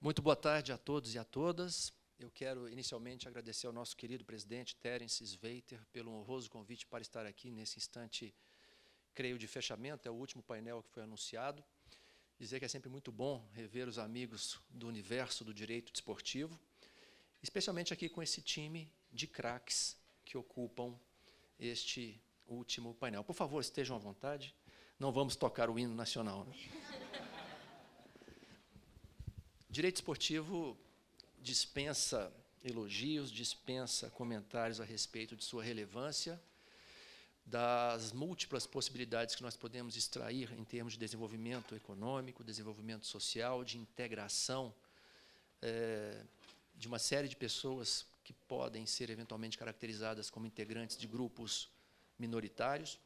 Muito boa tarde a todos e a todas. Eu quero inicialmente agradecer ao nosso querido presidente Terence Sveiter pelo honroso convite para estar aqui nesse instante, creio, de fechamento. É o último painel que foi anunciado. Dizer que é sempre muito bom rever os amigos do universo do direito desportivo, especialmente aqui com esse time de craques que ocupam este último painel. Por favor, estejam à vontade. Não vamos tocar o hino nacional, né? Direito esportivo dispensa elogios, dispensa comentários a respeito de sua relevância, das múltiplas possibilidades que nós podemos extrair em termos de desenvolvimento econômico, desenvolvimento social, de integração de uma série de pessoas que podem ser eventualmente caracterizadas como integrantes de grupos minoritários.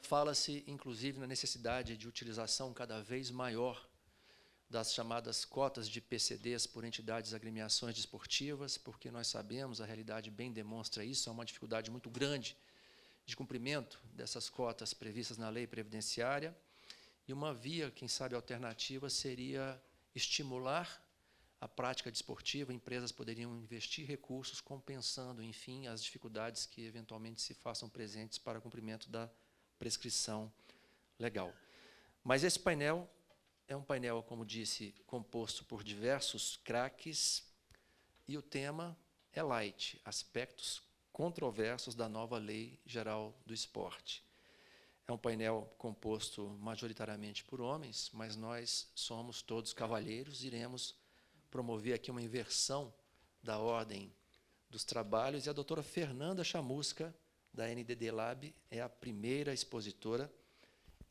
Fala-se, inclusive, na necessidade de utilização cada vez maior das chamadas cotas de PCDs por entidades e agremiações desportivas, porque nós sabemos, a realidade bem demonstra isso, há uma dificuldade muito grande de cumprimento dessas cotas previstas na lei previdenciária, e uma via, quem sabe, alternativa seria estimular a prática desportiva. Empresas poderiam investir recursos compensando, enfim, as dificuldades que eventualmente se façam presentes para o cumprimento da prescrição legal. Mas esse painel é um painel, como disse, composto por diversos craques, e o tema é light, aspectos controversos da nova Lei Geral do Esporte. É um painel composto majoritariamente por homens, mas nós somos todos cavalheiros, iremos promover aqui uma inversão da ordem dos trabalhos, e a doutora Fernanda Chamusca, da NDD Lab, é a primeira expositora,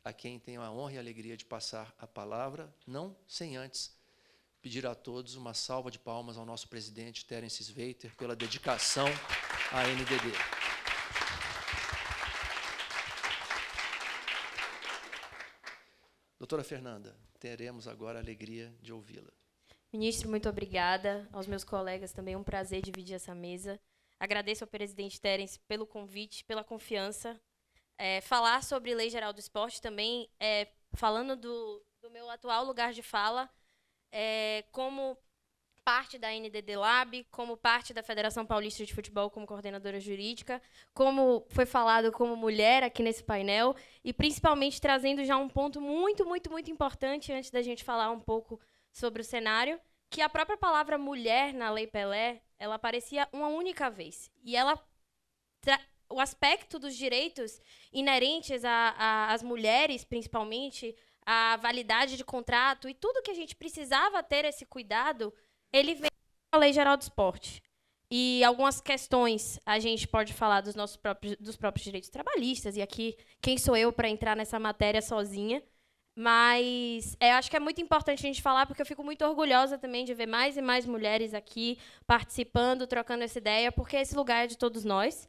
a quem tenho a honra e a alegria de passar a palavra, não sem antes pedir a todos uma salva de palmas ao nosso presidente, Terence Sveiter, pela dedicação à NDD. Doutora Fernanda, teremos agora a alegria de ouvi-la. Ministro, muito obrigada. Aos meus colegas também é um prazer dividir essa mesa. Agradeço ao presidente Terence pelo convite, pela confiança. Falar sobre Lei Geral do Esporte também, falando do meu atual lugar de fala, como parte da NDD Lab, como parte da Federação Paulista de Futebol, como coordenadora jurídica, como foi falado como mulher aqui nesse painel, e principalmente trazendo já um ponto muito, muito, muito importante, antes da gente falar um pouco sobre o cenário, que a própria palavra mulher na Lei Pelé, ela aparecia uma única vez. E ela o aspecto dos direitos inerentes às mulheres, principalmente, a validade de contrato e tudo que a gente precisava ter esse cuidado, ele veio da Lei Geral do Esporte. E algumas questões a gente pode falar dos próprios direitos trabalhistas, e aqui quem sou eu para entrar nessa matéria sozinha, mas acho que é muito importante a gente falar, porque eu fico muito orgulhosa também de ver mais e mais mulheres aqui participando, trocando essa ideia, porque esse lugar é de todos nós.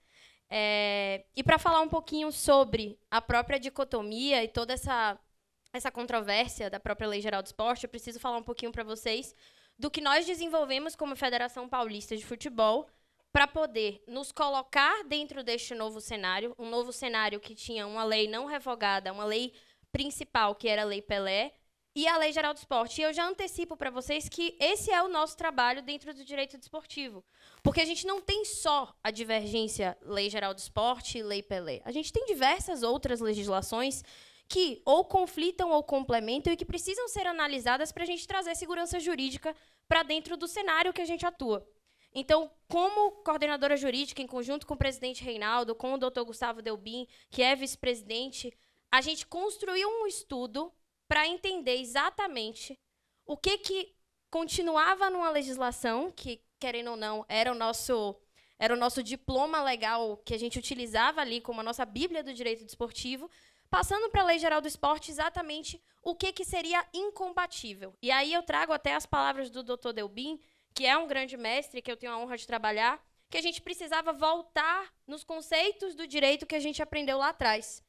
E para falar um pouquinho sobre a própria dicotomia e toda essa controvérsia da própria Lei Geral do Esporte, eu preciso falar um pouquinho para vocês do que nós desenvolvemos como Federação Paulista de Futebol para poder nos colocar dentro deste novo cenário, um novo cenário que tinha uma lei não revogada, uma lei principal, que era a Lei Pelé, e a Lei Geral do Esporte. E eu já antecipo para vocês que esse é o nosso trabalho dentro do direito desportivo. Porque a gente não tem só a divergência Lei Geral do Esporte e Lei Pelé. A gente tem diversas outras legislações que ou conflitam ou complementam e que precisam ser analisadas para a gente trazer segurança jurídica para dentro do cenário que a gente atua. Então, como coordenadora jurídica, em conjunto com o presidente Reinaldo, com o doutor Gustavo Delbin, que é vice-presidente, a gente construiu um estudo para entender exatamente o que continuava numa legislação, que, querendo ou não, era o nosso diploma legal que a gente utilizava ali como a nossa bíblia do direito desportivo, passando para a Lei Geral do Esporte exatamente o que seria incompatível. E aí eu trago até as palavras do doutor Delbin, que é um grande mestre, que eu tenho a honra de trabalhar, que a gente precisava voltar nos conceitos do direito que a gente aprendeu lá atrás.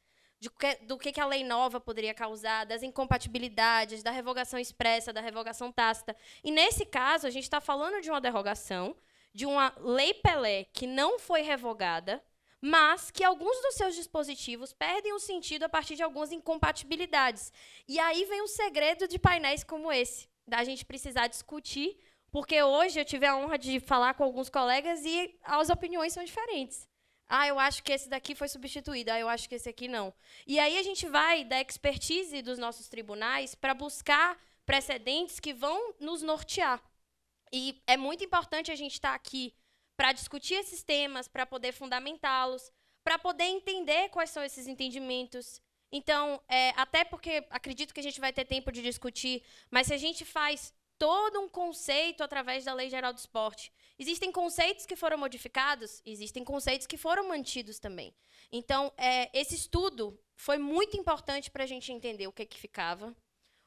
Do que a lei nova poderia causar, das incompatibilidades, da revogação expressa, da revogação tácita. E, nesse caso, a gente está falando de uma derrogação, de uma Lei Pelé que não foi revogada, mas que alguns dos seus dispositivos perdem o sentido a partir de algumas incompatibilidades. E aí vem o segredo de painéis como esse, da gente precisar discutir, porque hoje eu tive a honra de falar com alguns colegas e as opiniões são diferentes. Ah, eu acho que esse daqui foi substituído. Ah, eu acho que esse aqui não. E aí a gente vai da expertise dos nossos tribunais para buscar precedentes que vão nos nortear. E é muito importante a gente estar aqui para discutir esses temas, para poder fundamentá-los, para poder entender quais são esses entendimentos. Então, até porque acredito que a gente vai ter tempo de discutir, mas se a gente faz todo um conceito através da Lei Geral do Esporte, existem conceitos que foram modificados, existem conceitos que foram mantidos também. Então, esse estudo foi muito importante para a gente entender o que ficava,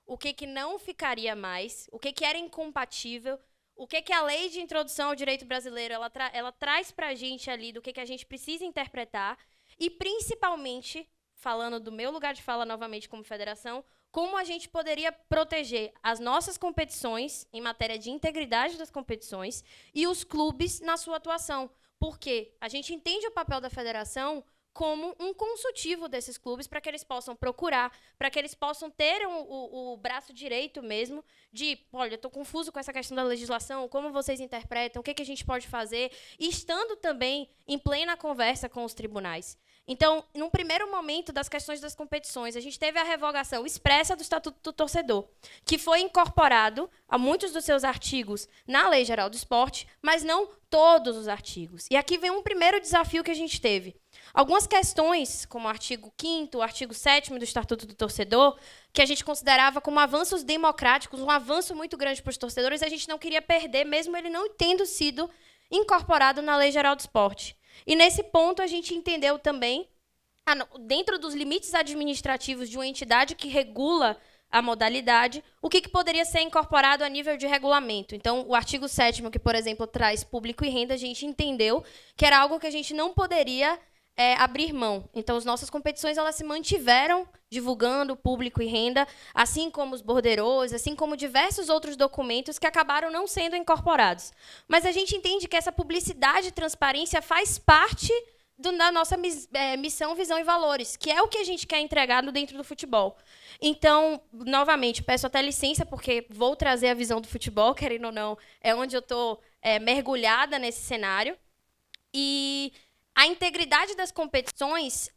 o que não ficaria mais, o que era incompatível, o que a Lei de Introdução ao Direito Brasileiro ela traz para a gente ali, do que a gente precisa interpretar, e, principalmente, falando do meu lugar de fala novamente como federação, como a gente poderia proteger as nossas competições, em matéria de integridade das competições, e os clubes na sua atuação. Porque a gente entende o papel da federação como um consultivo desses clubes para que eles possam procurar, para que eles possam ter o braço direito mesmo de, olha, eu estou confuso com essa questão da legislação, como vocês interpretam, o que a gente pode fazer, e estando também em plena conversa com os tribunais. Então, num primeiro momento das questões das competições, a gente teve a revogação expressa do Estatuto do Torcedor, que foi incorporado a muitos dos seus artigos na Lei Geral do Esporte, mas não todos os artigos. E aqui vem um primeiro desafio que a gente teve. Algumas questões, como o artigo 5º, o artigo 7º do Estatuto do Torcedor, que a gente considerava como avanços democráticos, um avanço muito grande para os torcedores, a gente não queria perder, mesmo ele não tendo sido incorporado na Lei Geral do Esporte. E, nesse ponto, a gente entendeu também, dentro dos limites administrativos de uma entidade que regula a modalidade, o que poderia ser incorporado a nível de regulamento. Então, o artigo 7º, que, por exemplo, traz público e renda, a gente entendeu que era algo que a gente não poderia abrir mão. Então, as nossas competições elas se mantiveram divulgando público e renda, assim como os borderôs, assim como diversos outros documentos que acabaram não sendo incorporados. Mas a gente entende que essa publicidade e transparência faz parte da nossa missão, visão e valores, que é o que a gente quer entregar dentro do futebol. Então, novamente, peço até licença, porque vou trazer a visão do futebol, querendo ou não, é onde eu estou mergulhada nesse cenário. E a integridade das competições,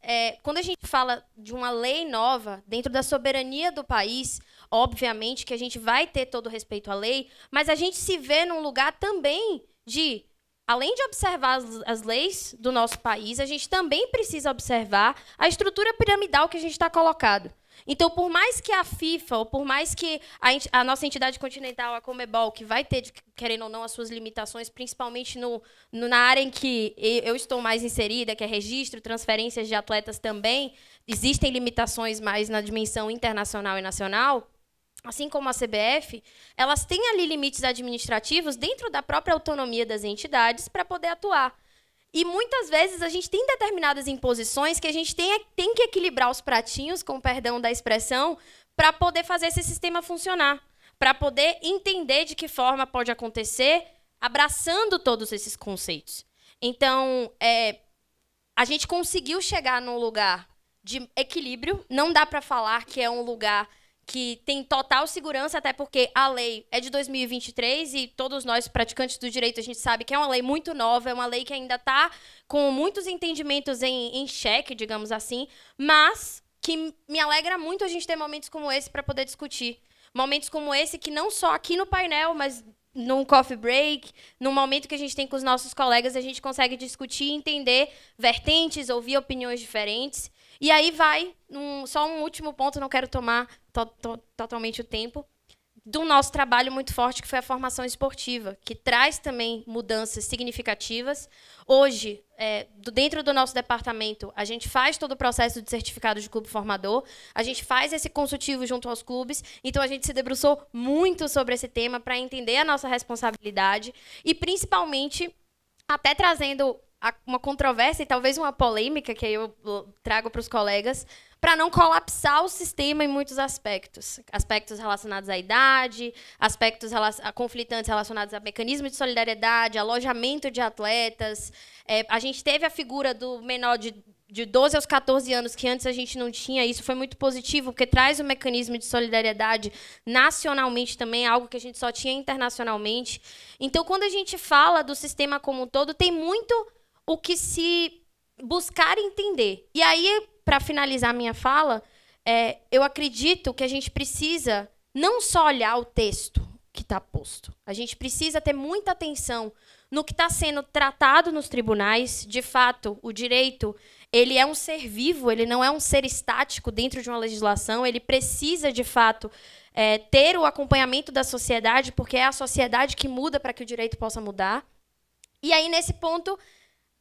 quando a gente fala de uma lei nova, dentro da soberania do país, obviamente que a gente vai ter todo o respeito à lei, mas a gente se vê num lugar também de, além de observar as leis do nosso país, a gente também precisa observar a estrutura piramidal que a gente está colocado. Então, por mais que a FIFA, ou por mais que a nossa entidade continental, a Conmebol, que vai ter, querendo ou não, as suas limitações, principalmente na área em que eu estou mais inserida, que é registro, transferências de atletas também, existem limitações mais na dimensão internacional e nacional, assim como a CBF, elas têm ali limites administrativos dentro da própria autonomia das entidades para poder atuar. E, muitas vezes, a gente tem determinadas imposições que a gente tem que equilibrar os pratinhos, com perdão da expressão, para poder fazer esse sistema funcionar, para poder entender de que forma pode acontecer, abraçando todos esses conceitos. Então, a gente conseguiu chegar num lugar de equilíbrio, não dá para falar que é um lugar que tem total segurança, até porque a lei é de 2023 e todos nós, praticantes do direito, a gente sabe que é uma lei muito nova, é uma lei que ainda está com muitos entendimentos em xeque, digamos assim, mas que me alegra muito a gente ter momentos como esse para poder discutir. Momentos como esse que não só aqui no painel, mas num coffee break, num momento que a gente tem com os nossos colegas, a gente consegue discutir, entender vertentes, ouvir opiniões diferentes. E aí vai, só um último ponto, não quero tomar totalmente o tempo, do nosso trabalho muito forte, que foi a formação esportiva, que traz também mudanças significativas. Hoje, dentro do nosso departamento, a gente faz todo o processo de certificado de clube formador, a gente faz esse consultivo junto aos clubes, então a gente se debruçou muito sobre esse tema para entender a nossa responsabilidade e, principalmente, até trazendo uma controvérsia e talvez uma polêmica que eu trago para os colegas, para não colapsar o sistema em muitos aspectos. Aspectos relacionados à idade, aspectos conflitantes relacionados a mecanismo de solidariedade, alojamento de atletas. A gente teve a figura do menor de de 12 aos 14 anos, que antes a gente não tinha, isso foi muito positivo, porque traz um mecanismo de solidariedade nacionalmente também, algo que a gente só tinha internacionalmente. Então, quando a gente fala do sistema como um todo, tem muito o que se buscar entender. E aí, para finalizar minha fala, eu acredito que a gente precisa não só olhar o texto que está posto, a gente precisa ter muita atenção no que está sendo tratado nos tribunais. De fato, o direito, ele é um ser vivo, ele não é um ser estático dentro de uma legislação, ele precisa, de fato, ter o acompanhamento da sociedade, porque é a sociedade que muda para que o direito possa mudar. E aí, nesse ponto,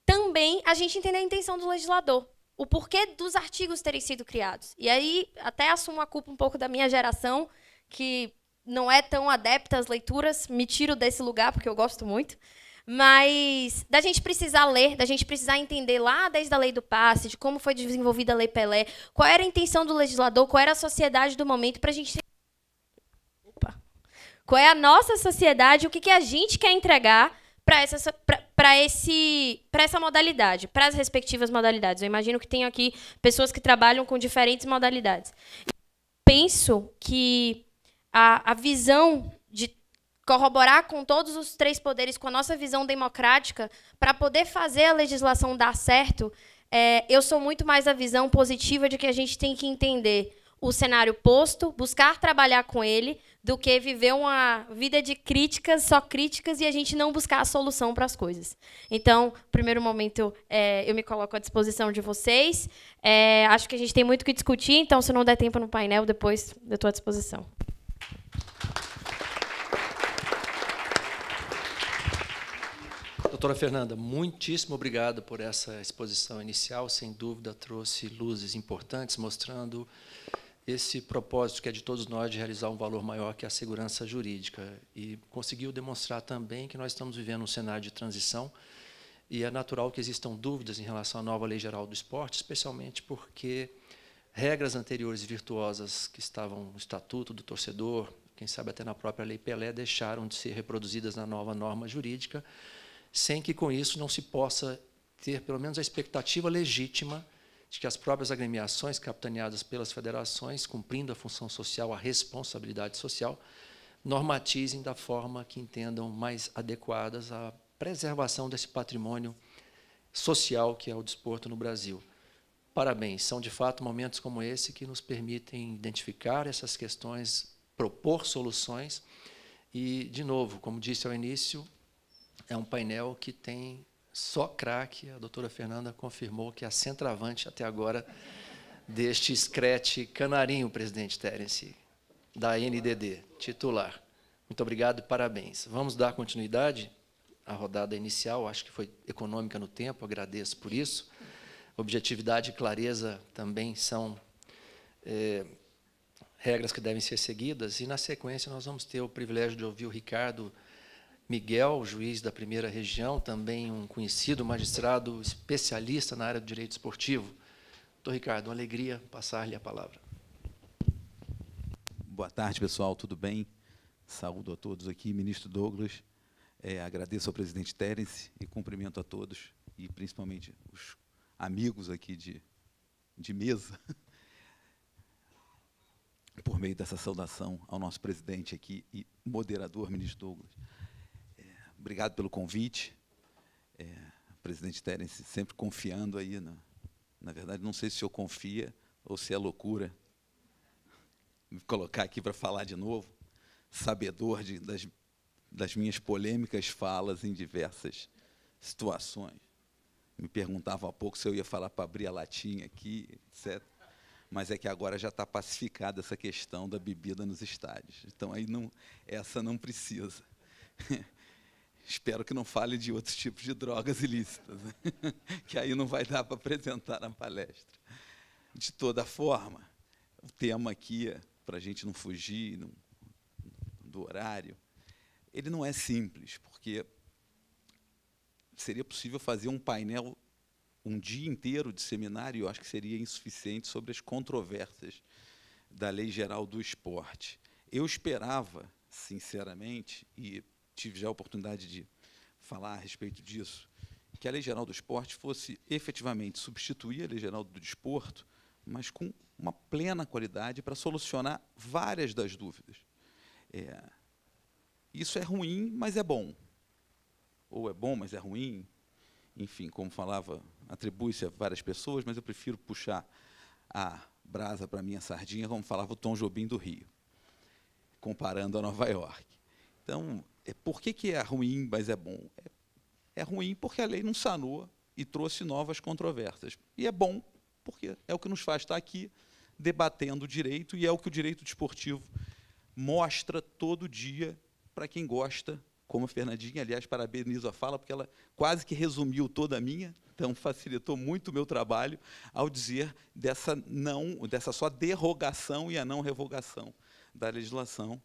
também a gente entender a intenção do legislador, o porquê dos artigos terem sido criados. E aí, até assumo a culpa um pouco da minha geração, que não é tão adepta às leituras, me tiro desse lugar, porque eu gosto muito. Mas da gente precisar ler, da gente precisar entender lá desde a lei do passe, de como foi desenvolvida a Lei Pelé, qual era a intenção do legislador, qual era a sociedade do momento, para a gente... Qual é a nossa sociedade, o que a gente quer entregar para essa modalidade, para as respectivas modalidades. Eu imagino que tem aqui pessoas que trabalham com diferentes modalidades. Penso que a visão de corroborar com todos os três poderes, com a nossa visão democrática, para poder fazer a legislação dar certo, eu sou muito mais a visão positiva de que a gente tem que entender o cenário posto, buscar trabalhar com ele, do que viver uma vida de críticas, só críticas, e a gente não buscar a solução para as coisas. Então, no primeiro momento, eu me coloco à disposição de vocês. Acho que a gente tem muito o que discutir, então, se não der tempo no painel, depois eu estou à disposição. Doutora Fernanda, muitíssimo obrigado por essa exposição inicial. Sem dúvida, trouxe luzes importantes, mostrando esse propósito que é de todos nós de realizar um valor maior que a segurança jurídica. E conseguiu demonstrar também que nós estamos vivendo um cenário de transição e é natural que existam dúvidas em relação à nova Lei Geral do Esporte, especialmente porque regras anteriores e virtuosas que estavam no Estatuto do Torcedor, quem sabe até na própria Lei Pelé, deixaram de ser reproduzidas na nova norma jurídica, sem que, com isso, não se possa ter, pelo menos, a expectativa legítima de que as próprias agremiações, capitaneadas pelas federações, cumprindo a função social, a responsabilidade social, normatizem da forma que entendam mais adequadas à preservação desse patrimônio social que é o desporto no Brasil. Parabéns, são, de fato, momentos como esse que nos permitem identificar essas questões, propor soluções e, de novo, como disse ao início, é um painel que tem só craque. A doutora Fernanda confirmou que é a centroavante até agora deste Scratch Canarinho, presidente Terence, da NDD, titular. Muito obrigado e parabéns. Vamos dar continuidade à rodada inicial, acho que foi econômica no tempo, agradeço por isso. Objetividade e clareza também são regras que devem ser seguidas, e, na sequência, nós vamos ter o privilégio de ouvir o Ricardo Miguel, juiz da primeira região, também um conhecido magistrado especialista na área do direito esportivo. Doutor Ricardo, uma alegria passar-lhe a palavra. Boa tarde, pessoal, tudo bem? Saúdo a todos aqui, ministro Douglas. Agradeço ao presidente Terence e cumprimento a todos, e principalmente os amigos aqui de mesa, por meio dessa saudação ao nosso presidente aqui e moderador, ministro Douglas. Obrigado pelo convite. Presidente Terence sempre confiando aí. Na verdade, não sei se o senhor confia ou se é loucura me colocar aqui para falar de novo, sabedor das minhas polêmicas falas em diversas situações. Me perguntavam há pouco se eu ia falar para abrir a latinha aqui, etc. Mas é que agora já está pacificada essa questão da bebida nos estádios. Então, aí essa não precisa. Espero que não fale de outros tipos de drogas ilícitas, né? Que aí não vai dar para apresentar na palestra. De toda forma, o tema aqui, para a gente não fugir do horário, ele não é simples, porque seria possível fazer um painel, um dia inteiro de seminário, eu acho que seria insuficiente, sobre as controvérsias da Lei Geral do Esporte. Eu esperava, sinceramente, e tive já a oportunidade de falar a respeito disso que a Lei Geral do Esporte fosse efetivamente substituir a Lei Geral do Desporto, mas com uma plena qualidade para solucionar várias das dúvidas. Isso é ruim, mas é bom. Ou é bom, mas é ruim. Enfim, como falava, atribui-se a várias pessoas, mas eu prefiro puxar a brasa para a minha sardinha, como falava o Tom Jobim do Rio, comparando a Nova York. Então, por que é ruim, mas é bom? É ruim porque a lei não sanou e trouxe novas controvérsias. E é bom porque é o que nos faz estar aqui debatendo o direito, e é o que o direito desportivo mostra todo dia para quem gosta, como a Fernandinha. Aliás, parabenizo a fala, porque ela quase que resumiu toda a minha, então facilitou muito o meu trabalho ao dizer dessa só derrogação e a não revogação da legislação.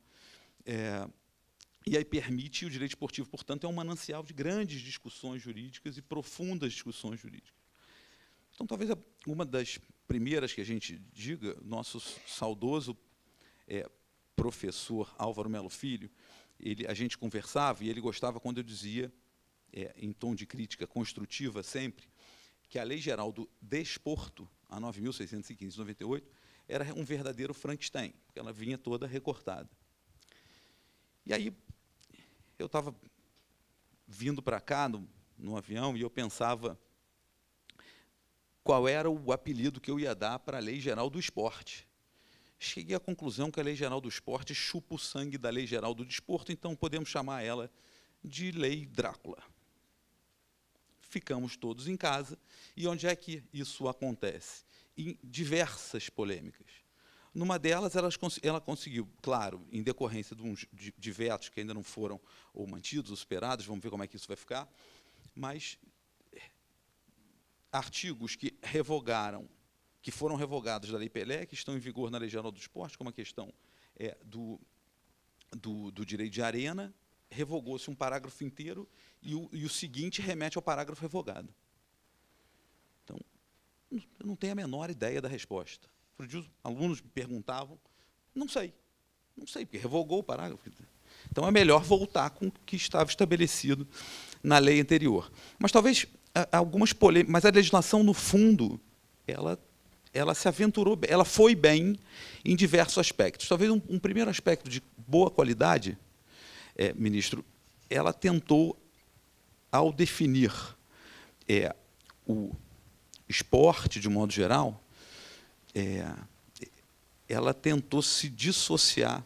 E aí permite, o direito esportivo, portanto, é um manancial de grandes discussões jurídicas e profundas discussões jurídicas. Então, talvez uma das primeiras que a gente diga, nosso saudoso professor Álvaro Melo Filho, a gente conversava e ele gostava quando eu dizia, em tom de crítica construtiva sempre, que a Lei Geral do Desporto, a 9.615/98, era um verdadeiro Frankenstein, porque ela vinha toda recortada. E aí, eu estava vindo para cá no avião e eu pensava qual era o apelido que eu ia dar para a Lei Geral do Esporte. Cheguei à conclusão que a Lei Geral do Esporte chupa o sangue da Lei Geral do Desporto, então podemos chamar ela de Lei Drácula. Ficamos todos em casa, e onde é que isso acontece? Em diversas polêmicas. Numa delas, ela conseguiu, claro, em decorrência de vetos que ainda não foram ou mantidos ou superados, vamos ver como é que isso vai ficar, mas artigos que foram revogados da Lei Pelé, que estão em vigor na Lei Geral do Esporte, como a questão do direito de arena, revogou-se um parágrafo inteiro e o seguinte remete ao parágrafo revogado. Então, eu não tenho a menor ideia da resposta. Os alunos me perguntavam, não sei, porque revogou o parágrafo. Então, é melhor voltar com o que estava estabelecido na lei anterior. Mas talvez algumas polêmicas, mas a legislação, no fundo, ela se aventurou, ela foi bem em diversos aspectos. Talvez um primeiro aspecto de boa qualidade, ministro, ela tentou, ao definir o esporte, de modo geral, ela tentou se dissociar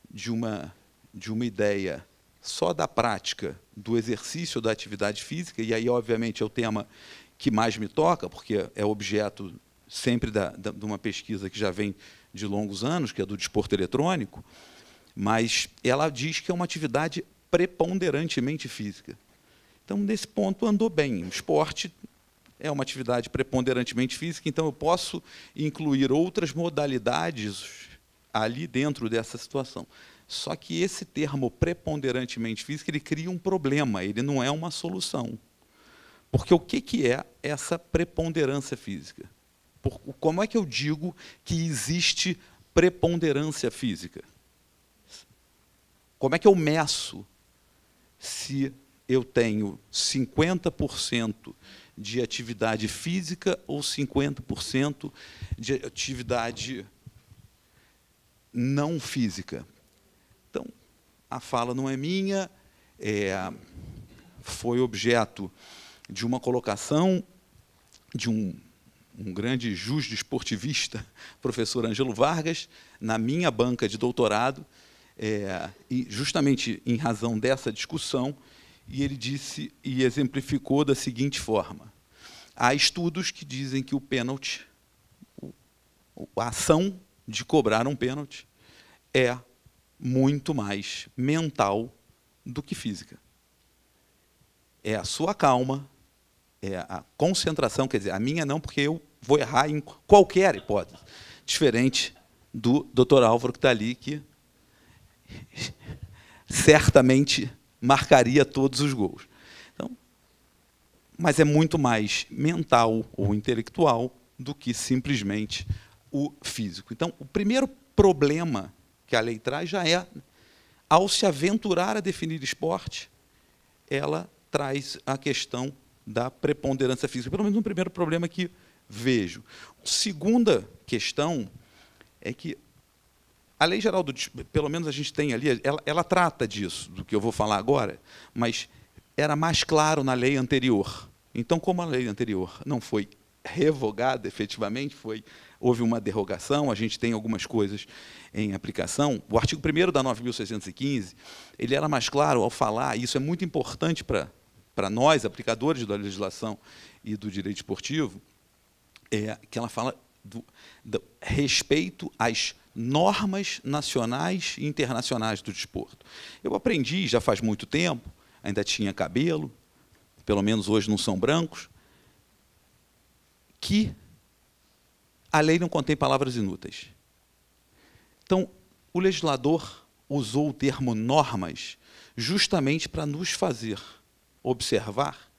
de uma ideia só da prática do exercício da atividade física, e aí, obviamente, é o tema que mais me toca, porque é objeto sempre de uma pesquisa que já vem de longos anos, que é do desporto eletrônico, mas ela diz que é uma atividade preponderantemente física. Então, nesse ponto, andou bem. O esporte é uma atividade preponderantemente física, então eu posso incluir outras modalidades ali dentro dessa situação. Só que esse termo preponderantemente física, ele cria um problema, ele não é uma solução. Porque o que é essa preponderância física? Como é que eu digo que existe preponderância física? Como é que eu meço se eu tenho 50% de atividade física ou 50% de atividade não física? Então, a fala não é minha, foi objeto de uma colocação de um grande juiz desportivista, professor Ângelo Vargas, na minha banca de doutorado, e justamente em razão dessa discussão, e ele disse e exemplificou da seguinte forma: há estudos que dizem que o pênalti, a ação de cobrar um pênalti, é muito mais mental do que física. É a sua calma, é a concentração, quer dizer, a minha não, porque eu vou errar em qualquer hipótese, diferente do Dr. Álvaro, que está ali, que certamente marcaria todos os gols. Então, mas é muito mais mental ou intelectual do que simplesmente o físico. Então, o primeiro problema que a lei traz já é, ao se aventurar a definir esporte, ela traz a questão da preponderância física, pelo menos um primeiro problema que vejo. Segunda questão é que a Lei Geral do Desporto, pelo menos a gente tem ali, ela trata disso, do que eu vou falar agora, mas era mais claro na lei anterior. Então, como a lei anterior não foi revogada efetivamente, houve uma derrogação, a gente tem algumas coisas em aplicação. O artigo 1º da 9.615, ele era mais claro ao falar, e isso é muito importante para nós, aplicadores da legislação e do direito esportivo, que ela fala do respeito às normas nacionais e internacionais do desporto. Eu aprendi, já faz muito tempo, ainda tinha cabelo, pelo menos hoje não são brancos, que a lei não contém palavras inúteis. Então, o legislador usou o termo normas justamente para nos fazer observar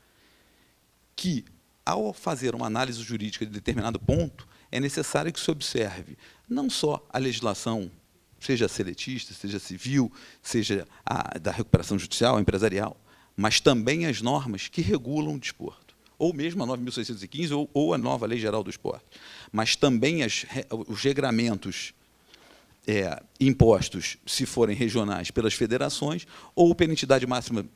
que, ao fazer uma análise jurídica de determinado ponto, é necessário que se observe não só a legislação, seja seletista, seja civil, seja a da recuperação judicial, empresarial, mas também as normas que regulam o desporto, ou mesmo a 9.615 ou a nova Lei Geral do Esporte, mas também os regramentos impostos, se forem regionais, pelas federações, ou pela entidade máxima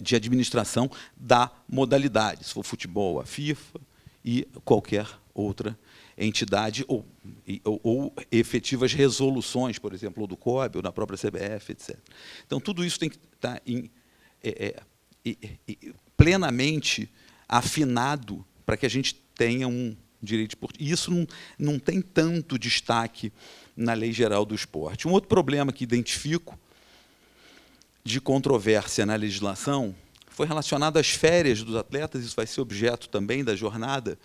de administração da modalidade, se for futebol, a FIFA e qualquer outra entidade, ou efetivas resoluções, por exemplo, ou do COB, ou da própria CBF, etc. Então, tudo isso tem que estar plenamente afinado para que a gente tenha um direito esportivo. E isso não tem tanto destaque na Lei Geral do Esporte. Um outro problema que identifico de controvérsia na legislação foi relacionado às férias dos atletas. Isso vai ser objeto também da jornada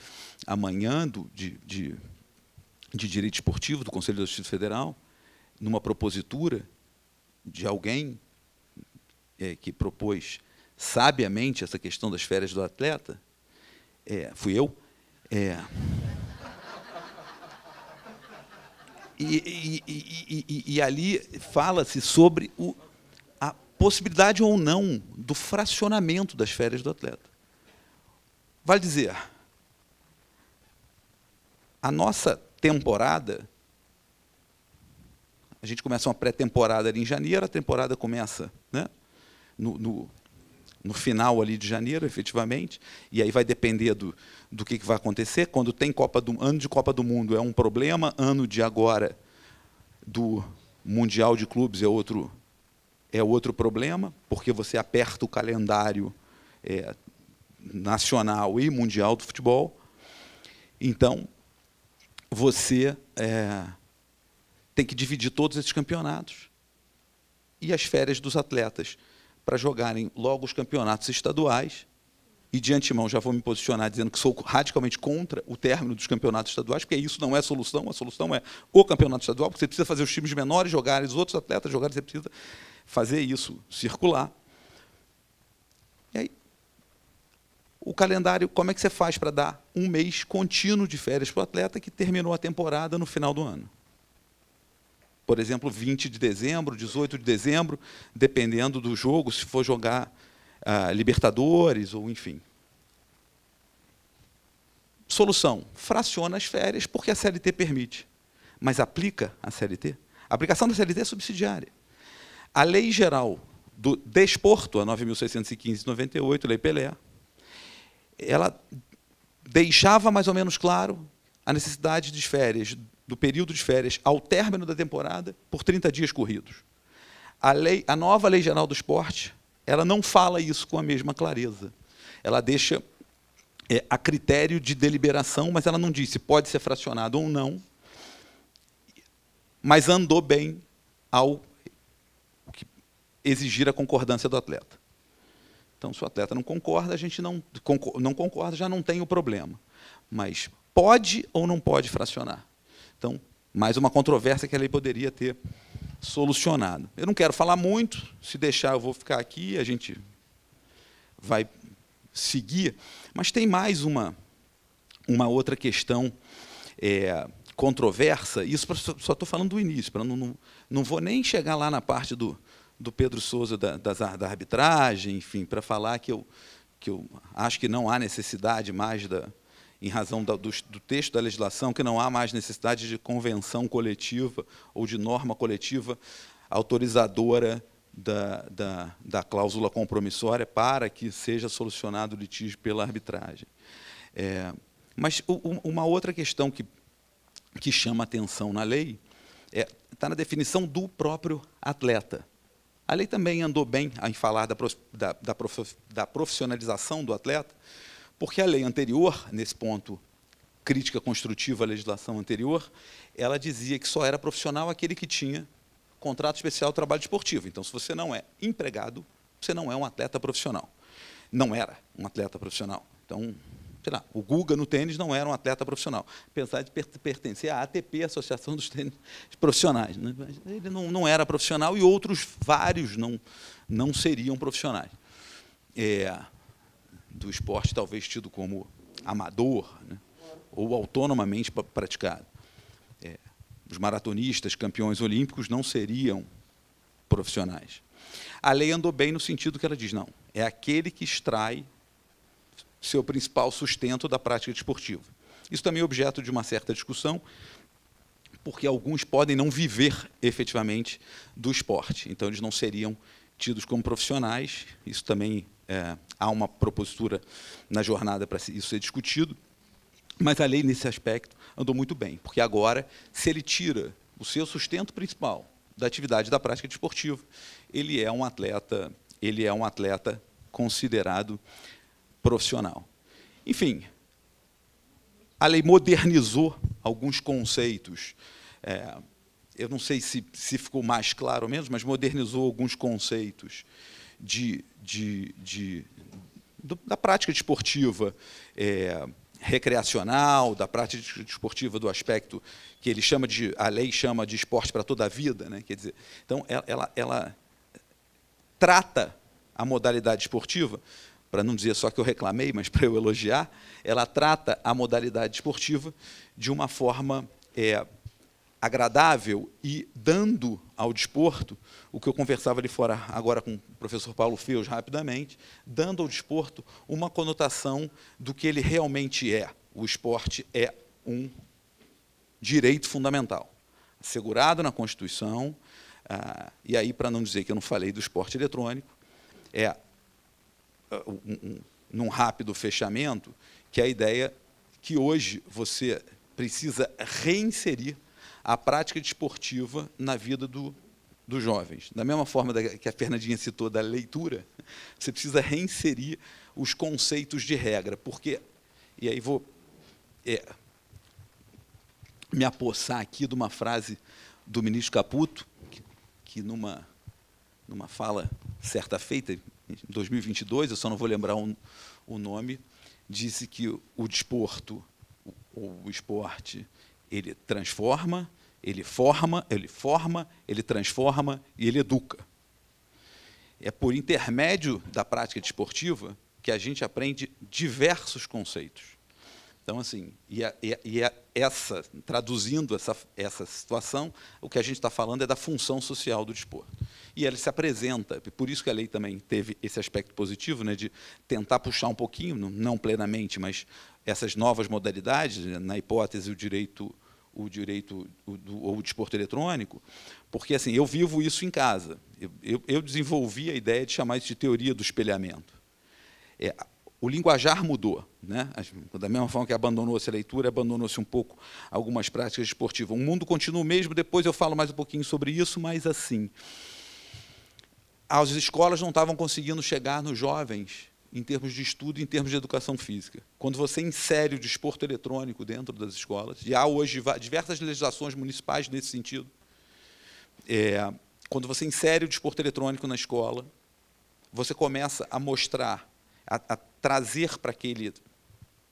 amanhã de Direito Esportivo do Conselho da Justiça Federal, numa propositura de alguém que propôs sabiamente essa questão das férias do atleta, fui eu. E ali fala-se sobre a possibilidade ou não do fracionamento das férias do atleta. Vale dizer, a nossa temporada, a gente começa uma pré-temporada ali em janeiro, a temporada começa, né, no final ali de janeiro, efetivamente, e aí vai depender do que vai acontecer. Quando tem ano de Copa do Mundo é um problema, ano de agora do Mundial de Clubes é outro problema, porque você aperta o calendário nacional e mundial do futebol. Então, você tem que dividir todos esses campeonatos e as férias dos atletas para jogarem logo os campeonatos estaduais. E, de antemão, já vou me posicionar dizendo que sou radicalmente contra o término dos campeonatos estaduais, porque isso não é a solução é o campeonato estadual, porque você precisa fazer os times menores jogarem, os outros atletas jogarem, você precisa fazer isso circular. E aí, o calendário, como é que você faz para dar um mês contínuo de férias para o atleta que terminou a temporada no final do ano? Por exemplo, 20 de dezembro, 18 de dezembro, dependendo do jogo, se for jogar Libertadores, ou enfim. Solução: fraciona as férias, porque a CLT permite. Mas aplica a CLT? A aplicação da CLT é subsidiária. A Lei Geral do Desporto, a 9.615 de 98, Lei Pelé, ela deixava mais ou menos claro a necessidade de férias, do período de férias ao término da temporada, por 30 dias corridos. A nova Lei Geral do Esporte, ela não fala isso com a mesma clareza. Ela deixa a critério de deliberação, mas ela não diz se pode ser fracionado ou não, mas andou bem ao exigir a concordância do atleta. Então, se o atleta não concorda, a gente não concorda, já não tem o problema. Mas pode ou não pode fracionar? Então, mais uma controvérsia que a lei poderia ter solucionado. Eu não quero falar muito, se deixar eu vou ficar aqui, a gente vai seguir, mas tem mais uma outra questão controversa, isso só estou falando do início, não vou nem chegar lá na parte do Pedro Sousa da arbitragem, enfim, para falar que eu acho que não há necessidade mais, em razão do texto da legislação, que não há mais necessidade de convenção coletiva ou de norma coletiva autorizadora da cláusula compromissória para que seja solucionado o litígio pela arbitragem. Mas uma outra questão que chama atenção na lei está na definição do próprio atleta. A lei também andou bem em falar da profissionalização do atleta, porque a lei anterior, nesse ponto, crítica construtiva à legislação anterior, ela dizia que só era profissional aquele que tinha contrato especial de trabalho esportivo. Então, se você não é empregado, você não é um atleta profissional. Não era um atleta profissional. Então, sei lá, o Guga no tênis não era um atleta profissional. Apesar de pertencer à ATP, Associação dos Tênis Profissionais, né? Ele não era profissional e outros vários não seriam profissionais. Do esporte talvez tido como amador, né? Ou autonomamente praticado. Os maratonistas, campeões olímpicos, não seriam profissionais. A lei andou bem no sentido que ela diz, não, é aquele que extrai seu principal sustento da prática desportiva. Isso também é objeto de uma certa discussão, porque alguns podem não viver efetivamente do esporte, então eles não seriam tidos como profissionais. Isso também há uma propositura na jornada para isso ser discutido, mas a lei, nesse aspecto, andou muito bem, porque agora, se ele tira o seu sustento principal da atividade da prática desportiva, ele é um atleta considerado profissional. Enfim, a lei modernizou alguns conceitos. Eu não sei se ficou mais claro ou menos, mas modernizou alguns conceitos da prática desportiva recreacional, da prática desportiva do aspecto que a lei chama de esporte para toda a vida, né? Quer dizer, então ela trata a modalidade esportiva, para não dizer só que eu reclamei, mas para eu elogiar, ela trata a modalidade esportiva de uma forma agradável e dando ao desporto, o que eu conversava ali fora agora com o professor Paulo Feus rapidamente, dando ao desporto uma conotação do que ele realmente é. O esporte é um direito fundamental, assegurado na Constituição, e aí, para não dizer que eu não falei do esporte eletrônico, num rápido fechamento, que é a ideia que hoje você precisa reinserir a prática desportiva na vida dos jovens. Da mesma forma que a Fernandinha citou da leitura, você precisa reinserir os conceitos de regra, porque, e aí vou me apossar aqui de uma frase do ministro Caputo, que numa fala certa feita, em 2022, eu só não vou lembrar o nome, disse que o desporto, o esporte, ele transforma, ele forma, ele transforma e ele educa. É por intermédio da prática desportiva que a gente aprende diversos conceitos. Então, assim, traduzindo essa situação, o que a gente está falando é da função social do desporto. E ela se apresenta, por isso que a lei também teve esse aspecto positivo, né, de tentar puxar um pouquinho, não plenamente, mas essas novas modalidades, na hipótese o direito ou o desporto eletrônico, porque assim, eu vivo isso em casa. Eu desenvolvi a ideia de chamar isso de teoria do espelhamento. O linguajar mudou, né? Da mesma forma que abandonou-se a leitura, abandonou-se um pouco algumas práticas esportivas. O mundo continua o mesmo, depois eu falo mais um pouquinho sobre isso, mas assim, as escolas não estavam conseguindo chegar nos jovens em termos de estudo, em termos de educação física. Quando você insere o desporto eletrônico dentro das escolas, e há hoje diversas legislações municipais nesse sentido, quando você insere o desporto eletrônico na escola, você começa a mostrar, a trazer para aquele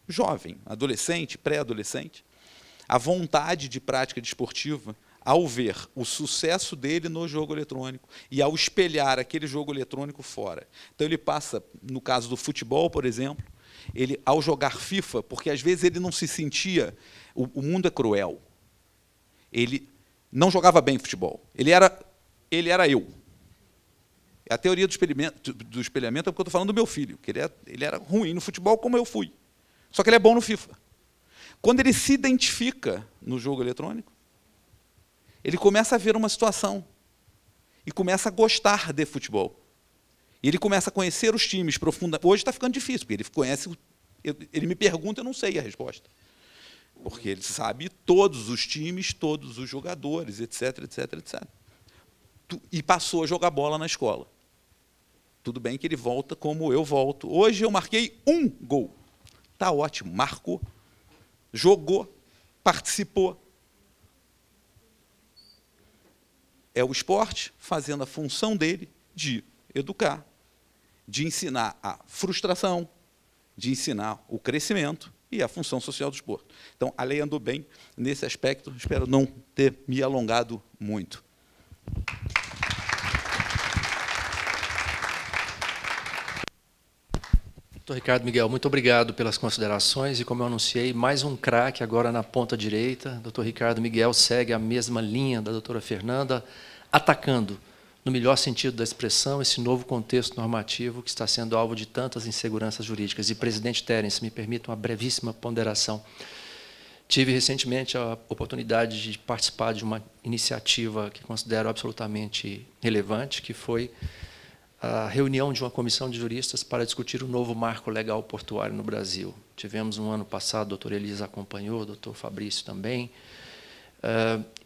jovem, adolescente, pré-adolescente, a vontade de prática desportiva ao ver o sucesso dele no jogo eletrônico e ao espelhar aquele jogo eletrônico fora. Então, ele passa, no caso do futebol, por exemplo, ele, ao jogar FIFA, porque às vezes ele não se sentia, o mundo é cruel, ele não jogava bem futebol, ele era eu. A teoria do espelhamento é porque eu estou falando do meu filho, que ele era ruim no futebol como eu fui. Só que ele é bom no FIFA. Quando ele se identifica no jogo eletrônico, ele começa a ver uma situação e começa a gostar de futebol. E ele começa a conhecer os times profundamente. Hoje está ficando difícil, porque ele conhece, ele me pergunta, eu não sei a resposta. Porque ele sabe todos os times, todos os jogadores, etc, etc, etc. E passou a jogar bola na escola. Tudo bem que ele volta como eu volto. Hoje eu marquei 1 gol. Está ótimo, marcou, jogou, participou. É o esporte fazendo a função dele de educar, de ensinar a frustração, de ensinar o crescimento e a função social do esporte. Então, a lei andou bem nesse aspecto. Espero não ter me alongado muito. Doutor Ricardo Miguel, muito obrigado pelas considerações e, como eu anunciei, mais um craque agora na ponta direita. Doutor Ricardo Miguel segue a mesma linha da doutora Fernanda, atacando, no melhor sentido da expressão, esse novo contexto normativo que está sendo alvo de tantas inseguranças jurídicas. E, presidente Terence, me permita uma brevíssima ponderação. Tive recentemente a oportunidade de participar de uma iniciativa que considero absolutamente relevante, que foi a reunião de uma comissão de juristas para discutir o novo marco legal portuário no Brasil. Tivemos um ano passado, a doutora Elisa acompanhou, o doutor Fabrício também,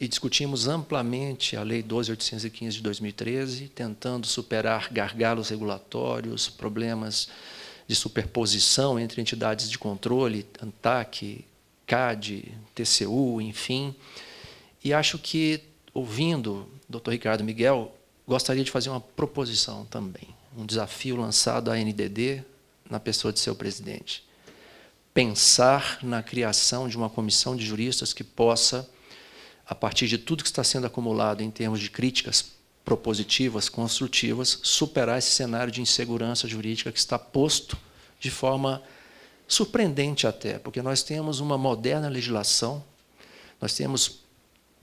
e discutimos amplamente a Lei 12.815 de 2013, tentando superar gargalos regulatórios, problemas de superposição entre entidades de controle, ANTAC, CAD, TCU, enfim. E acho que, ouvindo o doutor Ricardo Miguel, gostaria de fazer uma proposição também, um desafio lançado à NDD, na pessoa de seu presidente. Pensar na criação de uma comissão de juristas que possa, a partir de tudo que está sendo acumulado em termos de críticas propositivas, construtivas, superar esse cenário de insegurança jurídica que está posto de forma surpreendente até, porque nós temos uma moderna legislação, nós temos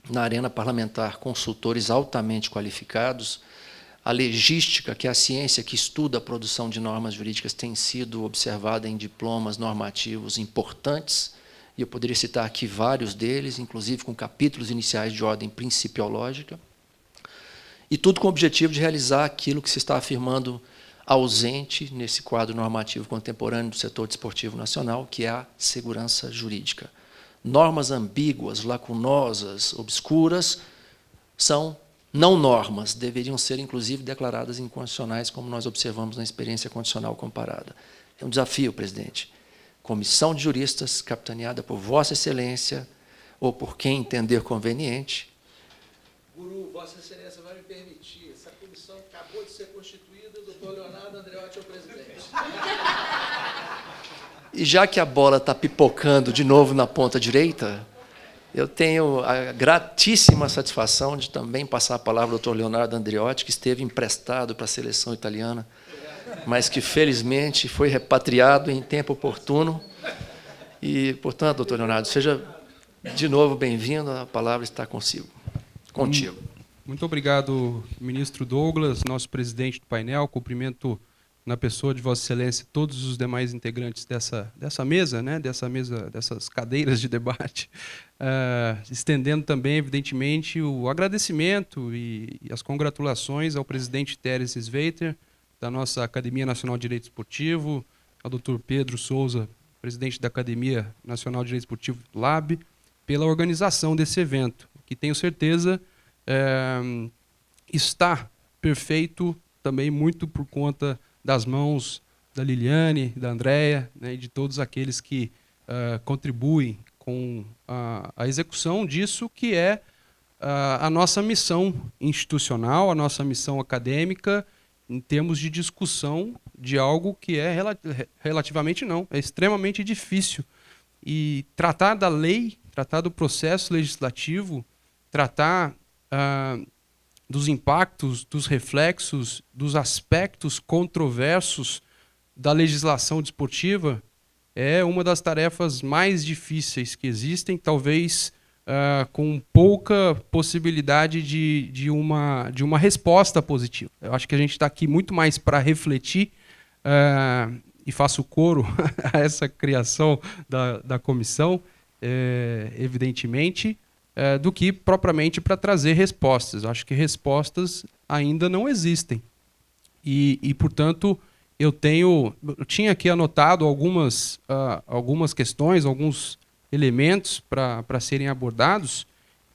na arena parlamentar consultores altamente qualificados, a legística, que é a ciência que estuda a produção de normas jurídicas, tem sido observada em diplomas normativos importantes, e eu poderia citar aqui vários deles, inclusive com capítulos iniciais de ordem principiológica, e tudo com o objetivo de realizar aquilo que se está afirmando ausente nesse quadro normativo contemporâneo do setor desportivo nacional, que é a segurança jurídica. Normas ambíguas, lacunosas, obscuras, são não normas, deveriam ser, inclusive, declaradas inconstitucionais, como nós observamos na experiência condicional comparada. É um desafio, presidente. Comissão de juristas, capitaneada por Vossa Excelência, ou por quem entender conveniente. Guru, Vossa Excelência vai me permitir, essa comissão acabou de ser constituída, o doutor Leonardo Andreotti é o presidente. E já que a bola está pipocando de novo na ponta direita, eu tenho a gratíssima satisfação de também passar a palavra ao doutor Leonardo Andreotti, que esteve emprestado para a seleção italiana, mas que, felizmente, foi repatriado em tempo oportuno. E, portanto, doutor Leonardo, seja de novo bem-vindo, a palavra está contigo. Muito obrigado, ministro Douglas, nosso presidente do painel. Cumprimento na pessoa de Vossa Excelência todos os demais integrantes dessa mesa, né, dessas cadeiras de debate, estendendo também, evidentemente, o agradecimento e as congratulações ao presidente Terence Sveiter, da nossa Academia Nacional de Direito Esportivo, ao doutor Pedro Souza, presidente da Academia Nacional de Direito Esportivo, LAB, pela organização desse evento, que tenho certeza está perfeito também muito por conta das mãos da Liliane, da Andréia, né, e de todos aqueles que contribuem com a execução disso, que é a nossa missão institucional, a nossa missão acadêmica, em termos de discussão de algo que é relativamente não, é extremamente difícil. E tratar da lei, tratar do processo legislativo, tratar dos impactos, dos reflexos, dos aspectos controversos da legislação desportiva é uma das tarefas mais difíceis que existem, talvez com pouca possibilidade de uma resposta positiva. Eu acho que a gente está aqui muito mais para refletir, e faço coro a essa criação da comissão, evidentemente, do que propriamente para trazer respostas. Eu acho que respostas ainda não existem. E portanto, eu tinha aqui anotado algumas questões, alguns elementos para serem abordados,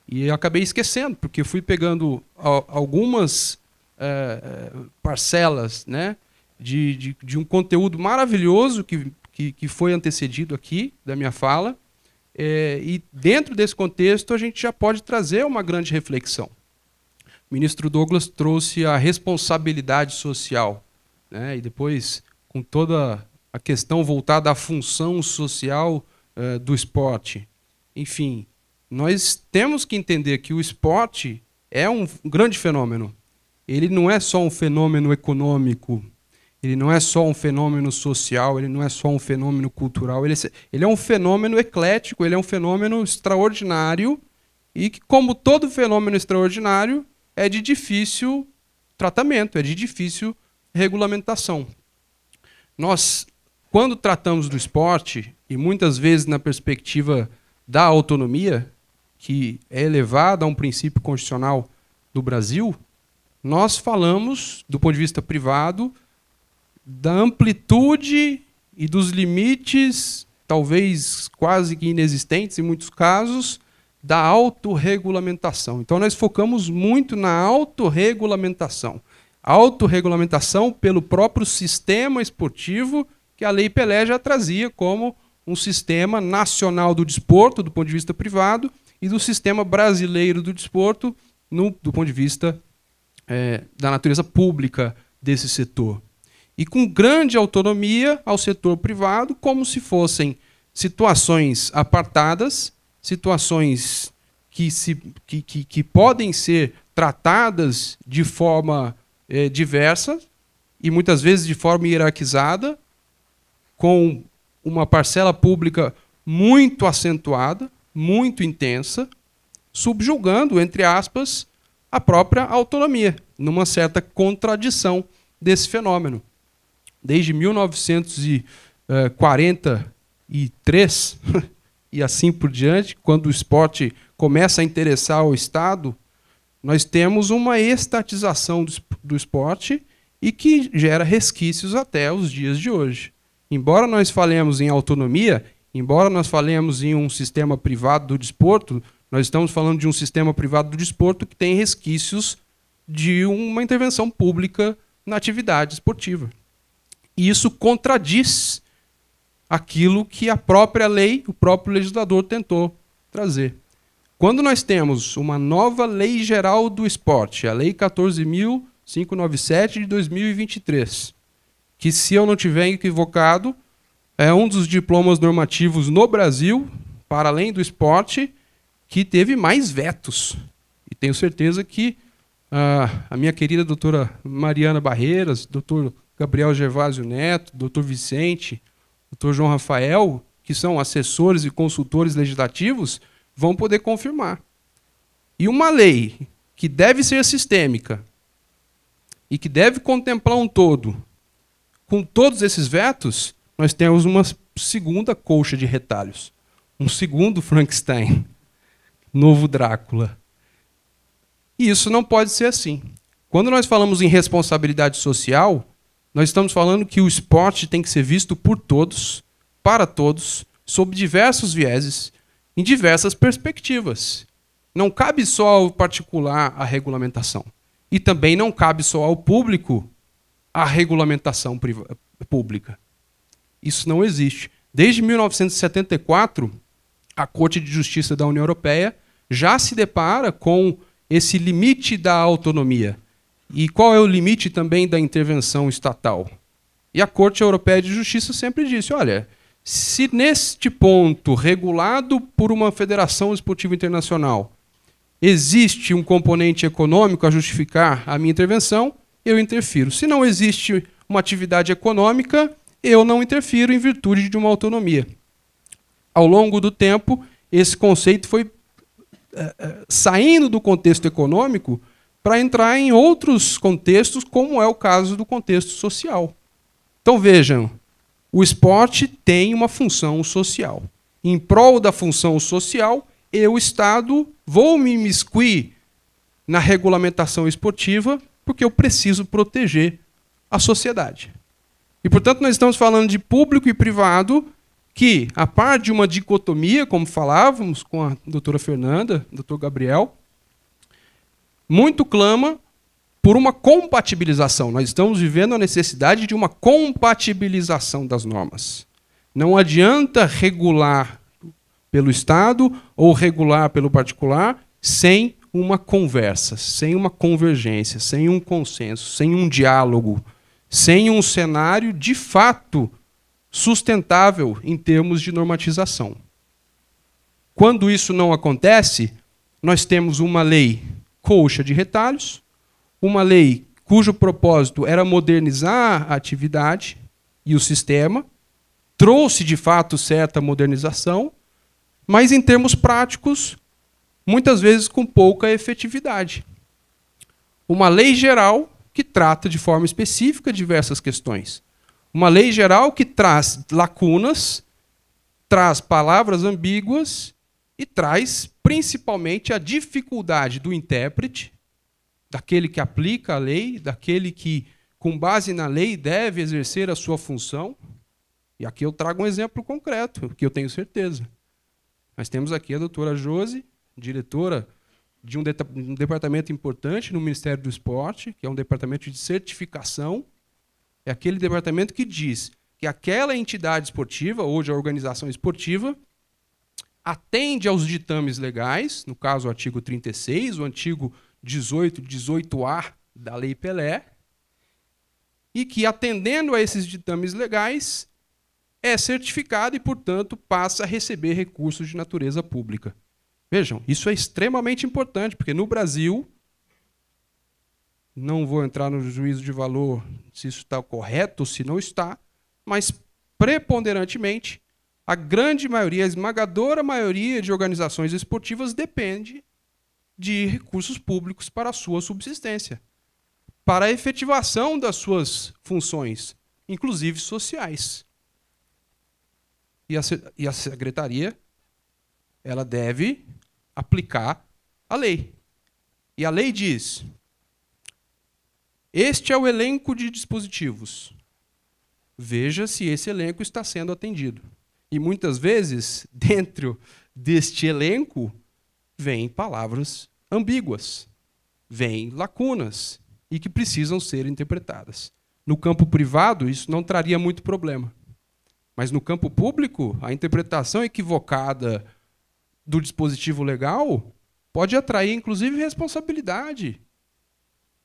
e eu acabei esquecendo, porque eu fui pegando algumas parcelas, né, de um conteúdo maravilhoso que foi antecedido aqui da minha fala, e dentro desse contexto a gente já pode trazer uma grande reflexão. O ministro Douglas trouxe a responsabilidade social, né, e depois com toda a questão voltada à função social do esporte. Enfim, nós temos que entender que o esporte é um grande fenômeno. Ele não é só um fenômeno econômico, ele não é só um fenômeno social, ele não é só um fenômeno cultural, ele é um fenômeno eclético, ele é um fenômeno extraordinário e que, como todo fenômeno extraordinário, é de difícil tratamento, é de difícil regulamentação. Nós, quando tratamos do esporte, e muitas vezes na perspectiva da autonomia, que é elevada a um princípio constitucional do Brasil, nós falamos, do ponto de vista privado, da amplitude e dos limites, talvez quase que inexistentes em muitos casos, da autorregulamentação. Então, nós focamos muito na autorregulamentação. Autorregulamentação pelo próprio sistema esportivo, que a Lei Pelé já trazia como um sistema nacional do desporto, do ponto de vista privado, e do sistema brasileiro do desporto, do ponto de vista da natureza pública desse setor. E com grande autonomia ao setor privado, como se fossem situações apartadas, situações que podem ser tratadas de forma diversa, e muitas vezes de forma hierarquizada, com uma parcela pública muito acentuada, muito intensa, subjugando, entre aspas, a própria autonomia, numa certa contradição desse fenômeno. Desde 1943 e assim por diante, quando o esporte começa a interessar o Estado, nós temos uma estatização do esporte e que gera resquícios até os dias de hoje. Embora nós falemos em autonomia, embora nós falemos em um sistema privado do desporto, nós estamos falando de um sistema privado do desporto que tem resquícios de uma intervenção pública na atividade esportiva. E isso contradiz aquilo que a própria lei, o próprio legislador tentou trazer. Quando nós temos uma nova Lei Geral do Esporte, a Lei 14.597 de 2023, que, se eu não estiver equivocado, é um dos diplomas normativos no Brasil, para além do esporte, que teve mais vetos. E tenho certeza que a minha querida doutora Mariana Barreiras, doutor Gabriel Gervásio Neto, doutor Vicente, doutor João Rafael, que são assessores e consultores legislativos, vão poder confirmar. E uma lei que deve ser sistêmica e que deve contemplar um todo, com todos esses vetos, nós temos uma segunda colcha de retalhos, um segundo Frankenstein, novo Drácula. E isso não pode ser assim. Quando nós falamos em responsabilidade social, nós estamos falando que o esporte tem que ser visto por todos, para todos, sob diversos vieses, em diversas perspectivas. Não cabe só ao particular a regulamentação. E também não cabe só ao público a regulamentação pública. Isso não existe. Desde 1974, a Corte de Justiça da União Europeia já se depara com esse limite da autonomia. E qual é o limite também da intervenção estatal? E a Corte Europeia de Justiça sempre disse, olha, se neste ponto, regulado por uma federação esportiva internacional, existe um componente econômico a justificar a minha intervenção, eu interfiro. Se não existe uma atividade econômica, eu não interfiro em virtude de uma autonomia. Ao longo do tempo, esse conceito foi saindo do contexto econômico para entrar em outros contextos, como é o caso do contexto social. Então, vejam, o esporte tem uma função social. Em prol da função social, eu, Estado, vou me imiscuir na regulamentação esportiva porque eu preciso proteger a sociedade. E, portanto, nós estamos falando de público e privado que, a par de uma dicotomia, como falávamos com a doutora Fernanda, doutor Gabriel, muito clama por uma compatibilização. Nós estamos vivendo a necessidade de uma compatibilização das normas. Não adianta regular pelo Estado ou regular pelo particular sem uma conversa, sem uma convergência, sem um consenso, sem um diálogo, sem um cenário de fato sustentável em termos de normatização. Quando isso não acontece, nós temos uma lei coxa de retalhos, uma lei cujo propósito era modernizar a atividade e o sistema, trouxe de fato certa modernização, mas em termos práticos, muitas vezes com pouca efetividade. Uma lei geral que trata de forma específica diversas questões. Uma lei geral que traz lacunas, traz palavras ambíguas e traz principalmente a dificuldade do intérprete, daquele que aplica a lei, daquele que, com base na lei, deve exercer a sua função. E aqui eu trago um exemplo concreto, que eu tenho certeza. Nós temos aqui a doutora Josi, diretora de um departamento importante no Ministério do Esporte, que é um departamento de certificação. É aquele departamento que diz que aquela entidade esportiva, hoje a organização esportiva, atende aos ditames legais, no caso o artigo 36, o antigo 18A da Lei Pelé, e que, atendendo a esses ditames legais, é certificado e, portanto, passa a receber recursos de natureza pública. Vejam, isso é extremamente importante, porque no Brasil, não vou entrar no juízo de valor se isso está correto ou se não está, mas, preponderantemente, a grande maioria, a esmagadora maioria de organizações esportivas depende de recursos públicos para a sua subsistência, para a efetivação das suas funções, inclusive sociais. E a secretaria, ela deve aplicar a lei. E a lei diz: este é o elenco de dispositivos. Veja se esse elenco está sendo atendido. E muitas vezes, dentro deste elenco, vêm palavras ambíguas, vêm lacunas e que precisam ser interpretadas. No campo privado, isso não traria muito problema. Mas no campo público, a interpretação equivocada do dispositivo legal pode atrair, inclusive, responsabilidade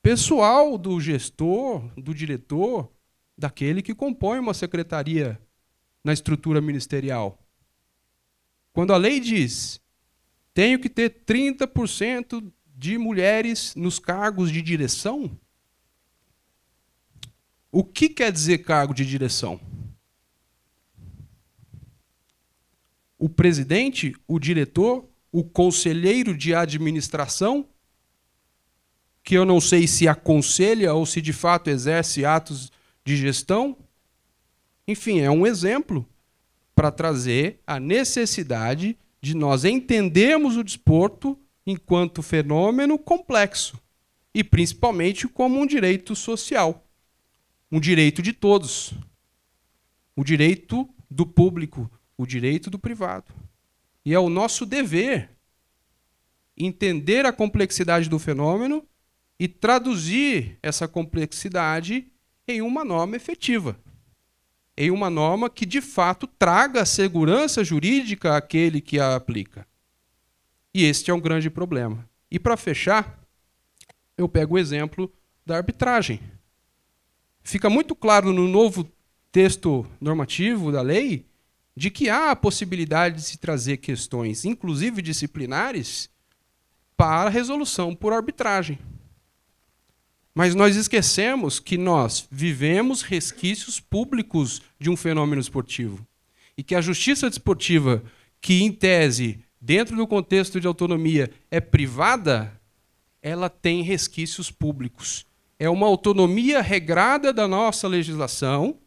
pessoal do gestor, do diretor, daquele que compõe uma secretaria na estrutura ministerial. Quando a lei diz: tenho que ter 30% de mulheres nos cargos de direção, o que quer dizer cargo de direção? O presidente, o diretor, o conselheiro de administração, que eu não sei se aconselha ou se de fato exerce atos de gestão. Enfim, é um exemplo para trazer a necessidade de nós entendermos o desporto enquanto fenômeno complexo e principalmente como um direito social, um direito de todos, o direito do público, o direito do privado. E é o nosso dever entender a complexidade do fenômeno e traduzir essa complexidade em uma norma efetiva, em uma norma que, de fato, traga segurança jurídica àquele que a aplica. E este é um grande problema. E, para fechar, eu pego o exemplo da arbitragem. Fica muito claro no novo texto normativo da lei de que há a possibilidade de se trazer questões, inclusive disciplinares, para resolução por arbitragem. Mas nós esquecemos que nós vivemos resquícios públicos de um fenômeno esportivo. E que a justiça desportiva, que em tese dentro do contexto de autonomia, é privada, ela tem resquícios públicos. É uma autonomia regrada da nossa legislação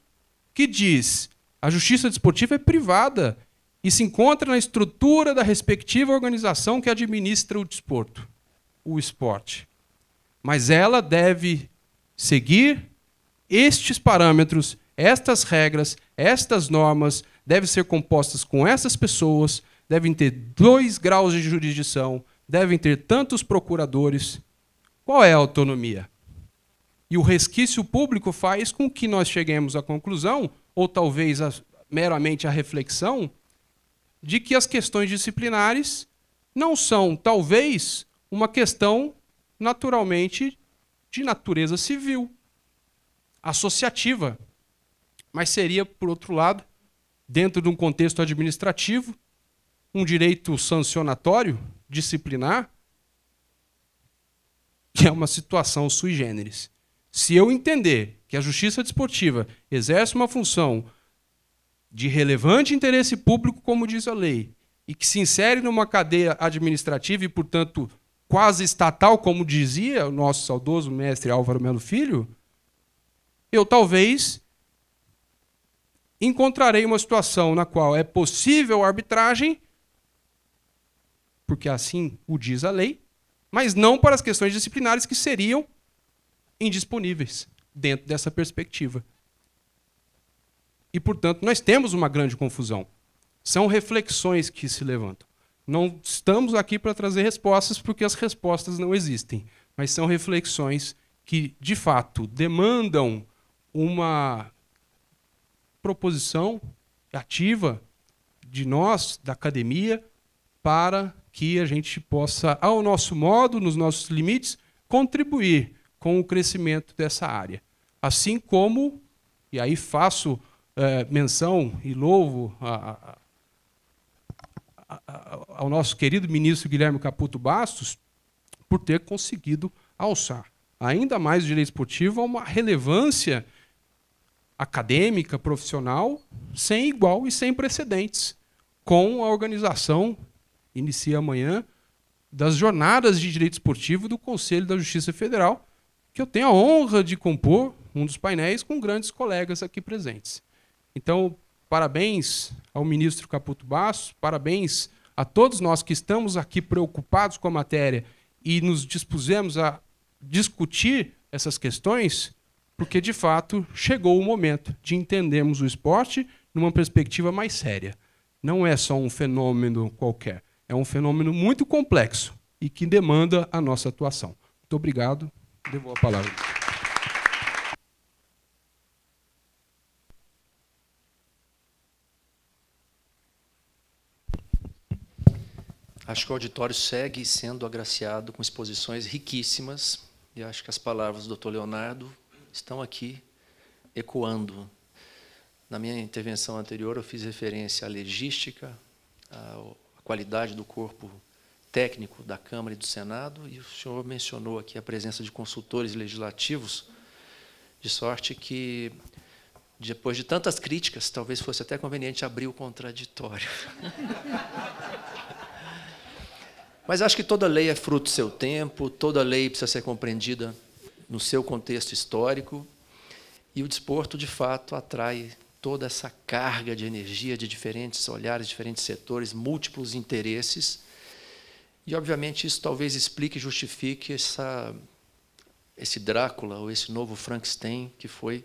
que diz a justiça desportiva é privada e se encontra na estrutura da respectiva organização que administra o desporto, o esporte. Mas ela deve seguir estes parâmetros, estas regras, estas normas, devem ser compostas com essas pessoas, devem ter 2 graus de jurisdição, devem ter tantos procuradores. Qual é a autonomia? E o resquício público faz com que nós cheguemos à conclusão, ou talvez meramente à reflexão, de que as questões disciplinares não são, talvez, uma questão naturalmente de natureza civil, associativa, mas seria, por outro lado, dentro de um contexto administrativo, um direito sancionatório, disciplinar, que é uma situação sui generis. Se eu entender que a justiça desportiva exerce uma função de relevante interesse público, como diz a lei, e que se insere numa cadeia administrativa e, portanto, quase estatal, como dizia o nosso saudoso mestre Álvaro Melo Filho, eu talvez encontrarei uma situação na qual é possível arbitragem, porque assim o diz a lei, mas não para as questões disciplinares que seriam indisponíveis dentro dessa perspectiva. E, portanto, nós temos uma grande confusão. São reflexões que se levantam. Não estamos aqui para trazer respostas, porque as respostas não existem, mas são reflexões que, de fato, demandam uma proposição ativa de nós, da academia, para que a gente possa, ao nosso modo, nos nossos limites, contribuir com o crescimento dessa área. Assim como, e aí faço menção e louvo ao nosso querido ministro Guilherme Caputo Bastos por ter conseguido alçar ainda mais o direito esportivo a uma relevância acadêmica, profissional, sem igual e sem precedentes, com a organização, inicia amanhã, das jornadas de direito esportivo do Conselho da Justiça Federal, que eu tenho a honra de compor um dos painéis com grandes colegas aqui presentes. Então, parabéns ao ministro Caputo Bastos, parabéns a todos nós que estamos aqui preocupados com a matéria e nos dispusemos a discutir essas questões, porque, de fato, chegou o momento de entendermos o esporte numa perspectiva mais séria. Não é só um fenômeno qualquer, é um fenômeno muito complexo e que demanda a nossa atuação. Muito obrigado. Devolvo a palavra. Acho que o auditório segue sendo agraciado com exposições riquíssimas, e acho que as palavras do Dr. Leonardo estão aqui ecoando. Na minha intervenção anterior, eu fiz referência à legística, à qualidade do corpo técnico da Câmara e do Senado, e o senhor mencionou aqui a presença de consultores legislativos, de sorte que, depois de tantas críticas, talvez fosse até conveniente abrir o contraditório. Mas acho que toda lei é fruto do seu tempo, toda lei precisa ser compreendida no seu contexto histórico, e o desporto, de fato, atrai toda essa carga de energia de diferentes olhares, diferentes setores, múltiplos interesses, e, obviamente, isso talvez explique e justifique esse Drácula, ou esse novo Frankenstein, que foi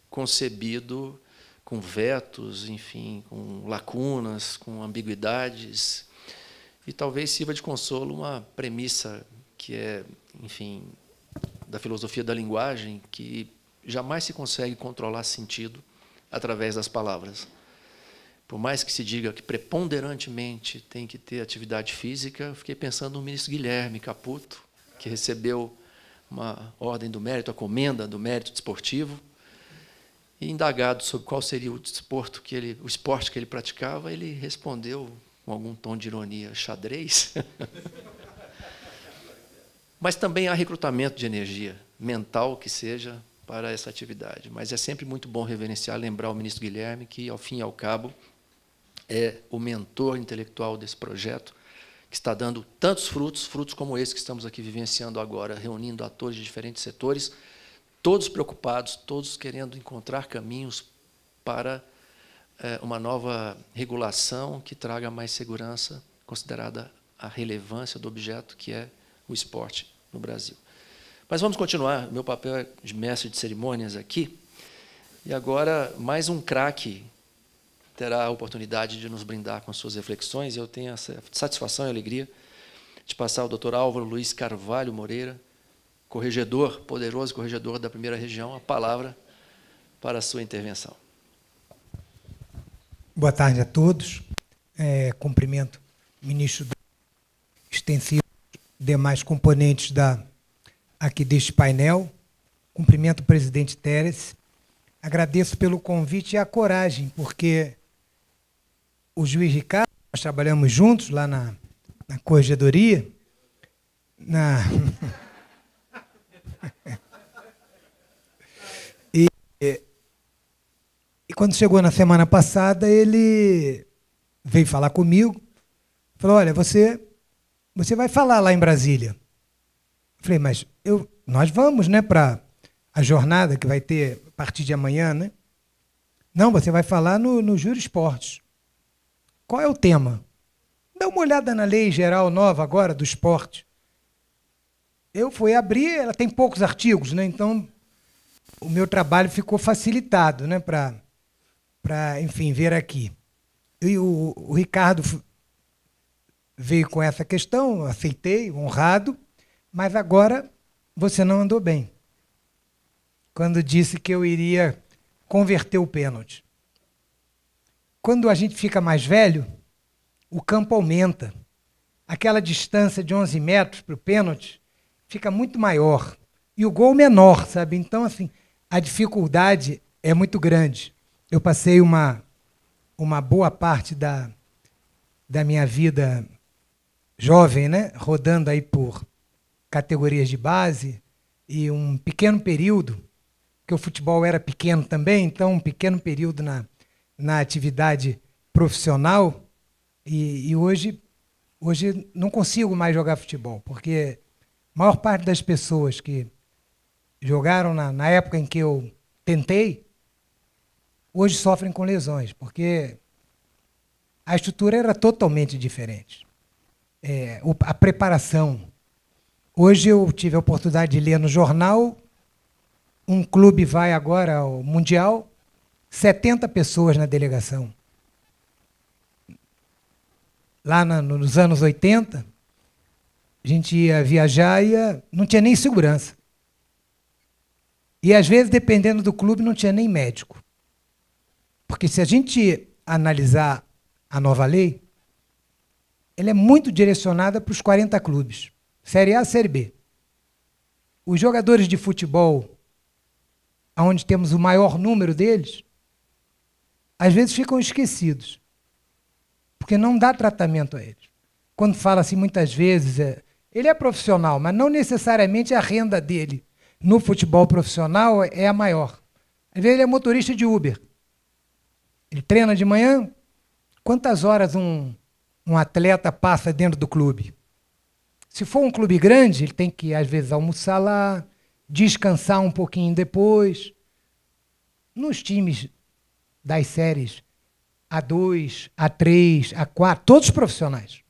concebido com vetos, enfim, com lacunas, com ambiguidades. E talvez sirva de consolo uma premissa que é, enfim, da filosofia da linguagem, que jamais se consegue controlar sentido através das palavras. Por mais que se diga que preponderantemente tem que ter atividade física, eu fiquei pensando no ministro Guilherme Caputo, que recebeu uma ordem do mérito, a comenda do mérito desportivo, e indagado sobre qual seria o esporte que ele praticava, ele respondeu com algum tom de ironia, xadrez. Mas também há recrutamento de energia mental que seja para essa atividade. Mas é sempre muito bom reverenciar, lembrar o ministro Guilherme que, ao fim e ao cabo, é o mentor intelectual desse projeto, que está dando tantos frutos, frutos como esse que estamos aqui vivenciando agora, reunindo atores de diferentes setores, todos preocupados, todos querendo encontrar caminhos para uma nova regulação que traga mais segurança, considerada a relevância do objeto que é o esporte no Brasil. Mas vamos continuar, meu papel é de mestre de cerimônias aqui, e agora mais um craque terá a oportunidade de nos brindar com suas reflexões, e eu tenho essa satisfação e alegria de passar ao Dr. Álvaro Luiz Carvalho Moreira, corregedor, poderoso corregedor da primeira região, a palavra para a sua intervenção. Boa tarde a todos. Cumprimento o ministro extensivo, demais componentes aqui deste painel. Cumprimento o presidente Térence. Agradeço pelo convite e a coragem, porque o juiz Ricardo, nós trabalhamos juntos lá na corregedoria, E quando chegou na semana passada, ele veio falar comigo, falou, olha, você vai falar lá em Brasília. Eu falei, mas nós vamos, né, para a jornada que vai ter a partir de amanhã, né? Não, você vai falar no Júri Esportes. Qual é o tema? Dá uma olhada na lei geral nova agora do esporte. Eu fui abrir, ela tem poucos artigos, né? Então o meu trabalho ficou facilitado, né, para, enfim, ver aqui. E o Ricardo veio com essa questão, aceitei, honrado, mas agora você não andou bem, quando disse que eu iria converter o pênalti. Quando a gente fica mais velho, o campo aumenta. Aquela distância de 11 metros para o pênalti fica muito maior. E o gol menor, sabe? Então, assim, a dificuldade é muito grande. Eu passei uma boa parte da minha vida jovem, né, rodando aí por categorias de base, e um pequeno período, que o futebol era pequeno também, então um pequeno período na atividade profissional, e hoje não consigo mais jogar futebol, porque a maior parte das pessoas que jogaram na época em que eu tentei, hoje sofrem com lesões, porque a estrutura era totalmente diferente. A preparação. Hoje eu tive a oportunidade de ler no jornal, um clube vai agora ao Mundial, 70 pessoas na delegação. Lá nos anos 80, a gente ia viajar e não tinha nem segurança. E, às vezes, dependendo do clube, não tinha nem médico. Porque se a gente analisar a nova lei, ela é muito direcionada para os 40 clubes, Série A, Série B. Os jogadores de futebol, onde temos o maior número deles, às vezes ficam esquecidos, porque não dá tratamento a eles. Quando fala-se muitas vezes, ele é profissional, mas não necessariamente a renda dele no futebol profissional é a maior. Às vezes ele é motorista de Uber. Ele treina de manhã. Quantas horas um atleta passa dentro do clube? Se for um clube grande, ele tem que, às vezes, almoçar lá, descansar um pouquinho depois. Nos times das séries A2, A3, A4, todos profissionais.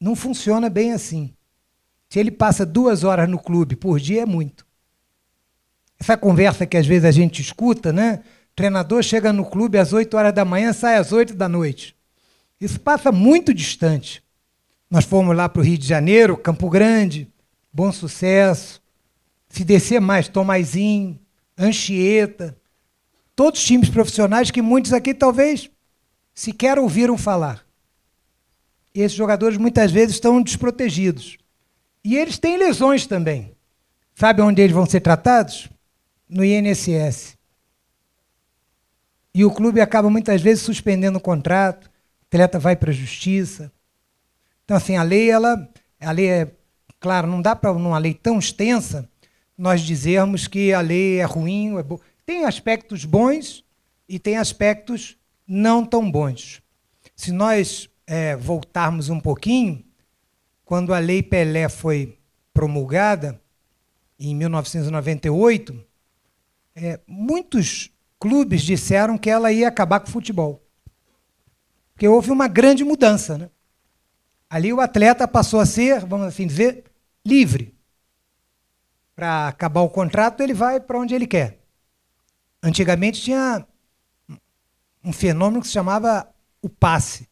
Não funciona bem assim. Se ele passa 2 horas no clube por dia, é muito. Essa conversa que às vezes a gente escuta, né? O treinador chega no clube às 8 horas da manhã, sai às 8 da noite. Isso passa muito distante. Nós fomos lá para o Rio de Janeiro, Campo Grande, Bom Sucesso, se descer mais, Tomaizinho, Anchieta, todos times profissionais que muitos aqui talvez sequer ouviram falar. E esses jogadores muitas vezes estão desprotegidos. E eles têm lesões também. Sabe onde eles vão ser tratados? No INSS. E o clube acaba muitas vezes suspendendo o contrato, o atleta vai para a justiça. Então, assim, a lei é, claro, não dá para, numa lei tão extensa, nós dizermos que a lei é ruim ou é boa. Tem aspectos bons e tem aspectos não tão bons. Se nós voltarmos um pouquinho, quando a Lei Pelé foi promulgada, em 1998, muitos clubes disseram que ela ia acabar com o futebol. Porque houve uma grande mudança, né? Ali o atleta passou a ser, vamos assim dizer, livre. Para acabar o contrato, ele vai para onde ele quer. Antigamente tinha um fenômeno que se chamava o passe.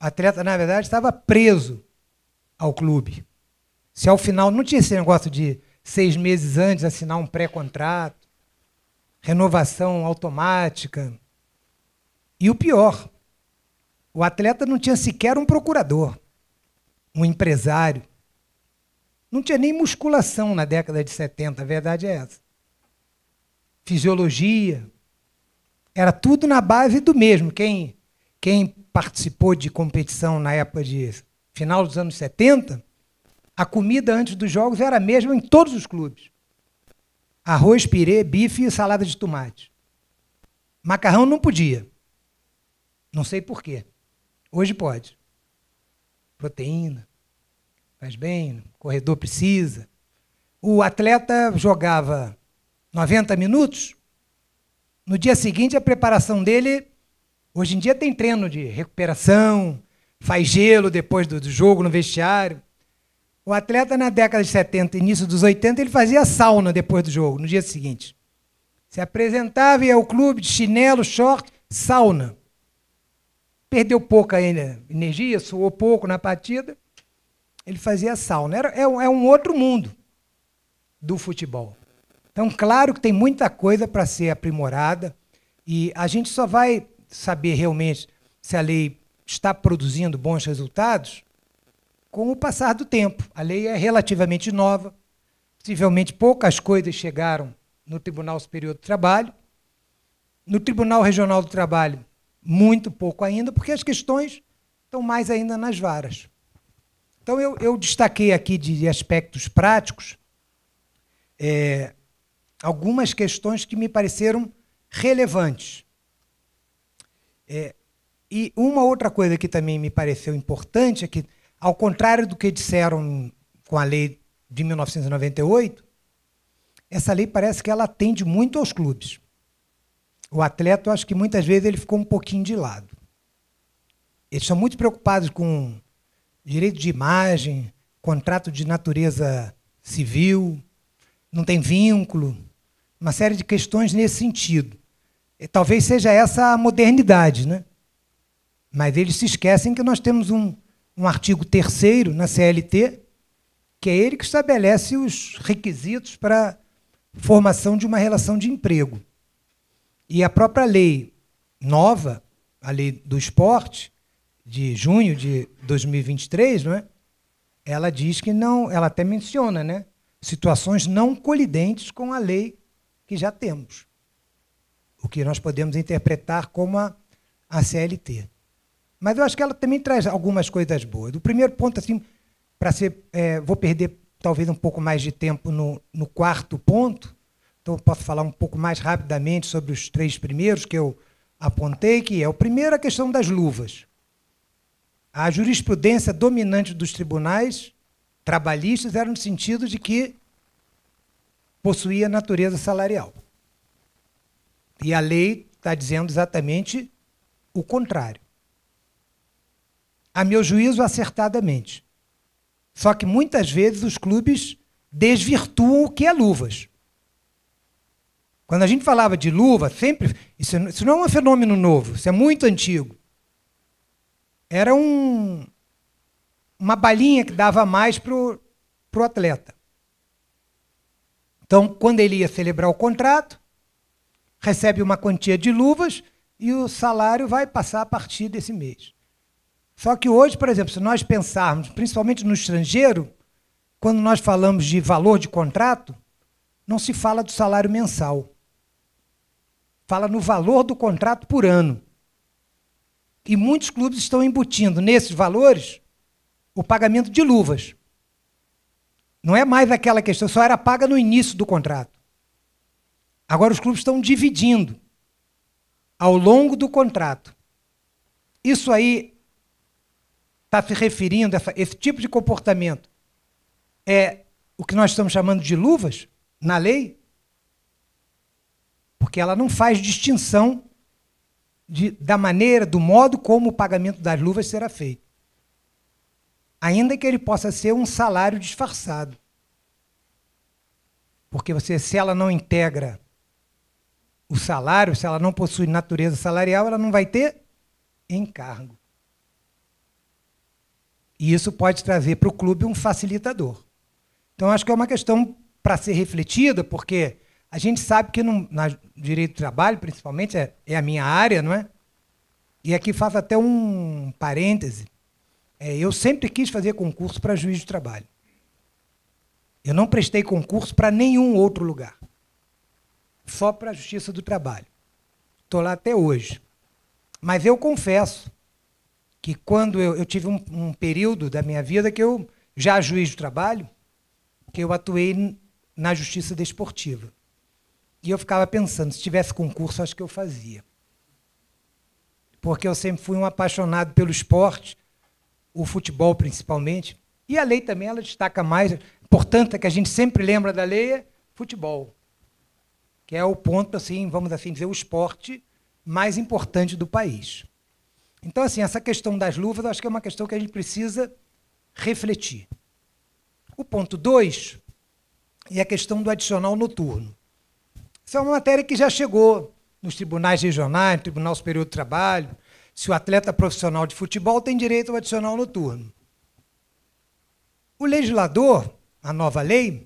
O atleta, na verdade, estava preso ao clube. Se ao final não tinha esse negócio de 6 meses antes assinar um pré-contrato, renovação automática. E o pior, o atleta não tinha sequer um procurador, um empresário. Não tinha nem musculação na década de 70, a verdade é essa. Fisiologia, era tudo na base do mesmo. Quem participou de competição na época de final dos anos 70, a comida antes dos jogos era a mesma em todos os clubes. Arroz, pirê, bife e salada de tomate. Macarrão não podia. Não sei por quê. Hoje pode. Proteína. Faz bem, o corredor precisa. O atleta jogava 90 minutos, no dia seguinte a preparação dele, hoje em dia tem treino de recuperação, faz gelo depois do jogo no vestiário. O atleta na década de 70, início dos 80, ele fazia sauna depois do jogo, no dia seguinte. Se apresentava, ia ao clube de chinelo, short, sauna. Perdeu pouca energia, suou pouco na partida, ele fazia sauna. É um outro mundo do futebol. Então, claro que tem muita coisa para ser aprimorada e a gente só vai saber realmente se a lei está produzindo bons resultados com o passar do tempo. A lei é relativamente nova, possivelmente poucas coisas chegaram no Tribunal Superior do Trabalho, no Tribunal Regional do Trabalho, muito pouco ainda, porque as questões estão mais ainda nas varas. Então, eu destaquei aqui de aspectos práticos algumas questões que me pareceram relevantes. E uma outra coisa que também me pareceu importante é que, ao contrário do que disseram com a lei de 1998, essa lei parece que ela atende muito aos clubes. O atleta, eu acho que muitas vezes ele ficou um pouquinho de lado. Eles são muito preocupados com direito de imagem, contrato de natureza civil, não tem vínculo, uma série de questões nesse sentido. E talvez seja essa a modernidade, né? Mas eles se esquecem que nós temos um artigo 3º na CLT, que é ele que estabelece os requisitos para formação de uma relação de emprego. E a própria lei nova, a lei do esporte, de junho de 2023, não é? Ela diz que não, ela até menciona, né? Situações não colidentes com a lei que já temos. O que nós podemos interpretar como a CLT. Mas eu acho que ela também traz algumas coisas boas. Do primeiro ponto, assim, para ser, vou perder talvez um pouco mais de tempo no 4º ponto, então eu posso falar um pouco mais rapidamente sobre os 3 primeiros que eu apontei, que é o primeiro, a questão das luvas. A jurisprudência dominante dos tribunais trabalhistas era no sentido de que possuía natureza salarial. E a lei está dizendo exatamente o contrário. A meu juízo, acertadamente. Só que muitas vezes os clubes desvirtuam o que é luvas. Quando a gente falava de luva, sempre, isso não é um fenômeno novo, isso é muito antigo. Era uma balinha que dava mais para o atleta. Então, quando ele ia celebrar o contrato, recebe uma quantia de luvas e o salário vai passar a partir desse mês. Só que hoje, por exemplo, se nós pensarmos, principalmente no estrangeiro, quando nós falamos de valor de contrato, não se fala do salário mensal. Fala no valor do contrato por ano. E muitos clubes estão embutindo nesses valores o pagamento de luvas. Não é mais aquela questão, só era paga no início do contrato. Agora os clubes estão dividindo ao longo do contrato. Isso aí está se referindo, esse tipo de comportamento, é o que nós estamos chamando de luvas na lei? Porque ela não faz distinção da maneira, do modo como o pagamento das luvas será feito. Ainda que ele possa ser um salário disfarçado. Porque se ela não integra o salário, se ela não possui natureza salarial, ela não vai ter encargo. E isso pode trazer para o clube um facilitador. Então, acho que é uma questão para ser refletida, porque a gente sabe que no direito do trabalho, principalmente, é a minha área, não é? E aqui faço até um parêntese. Eu sempre quis fazer concurso para juiz de trabalho. Eu não prestei concurso para nenhum outro lugar. Só para a Justiça do Trabalho. Estou lá até hoje. Mas eu confesso que quando eu tive um período da minha vida que eu, já juiz de trabalho, que eu atuei na Justiça Desportiva. E eu ficava pensando, se tivesse concurso, acho que eu fazia. Porque eu sempre fui um apaixonado pelo esporte, o futebol principalmente, e a lei também, ela destaca mais. Portanto, é que a gente sempre lembra da lei é futebol, que é o ponto, assim, vamos assim dizer, o esporte mais importante do país. Então, assim, essa questão das luvas, eu acho que é uma questão que a gente precisa refletir. O ponto 2 é a questão do adicional noturno. Isso é uma matéria que já chegou nos tribunais regionais, no Tribunal Superior do Trabalho, se o atleta profissional de futebol tem direito ao adicional noturno. O legislador, a nova lei,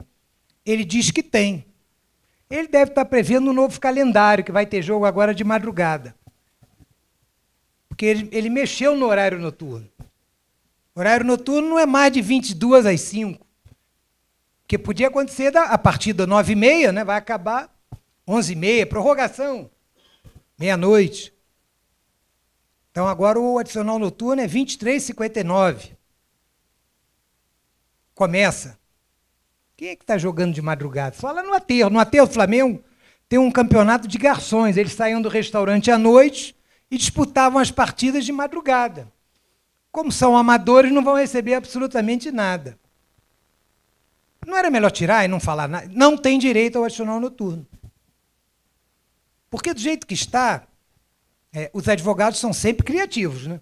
ele diz que tem. Ele deve estar prevendo um novo calendário, que vai ter jogo agora de madrugada. Porque ele mexeu no horário noturno. O horário noturno não é mais de 22 às 5. Porque podia acontecer a partir das 9h30, né, vai acabar 11h30, prorrogação, meia-noite. Então, agora o adicional noturno é 23h59. Começa. Quem é que está jogando de madrugada? Fala no aterro. No aterro do Flamengo tem um campeonato de garçons. Eles saíam do restaurante à noite e disputavam as partidas de madrugada. Como são amadores, não vão receber absolutamente nada. Não era melhor tirar e não falar nada? Não tem direito ao adicional noturno. Porque do jeito que está, os advogados são sempre criativos, né?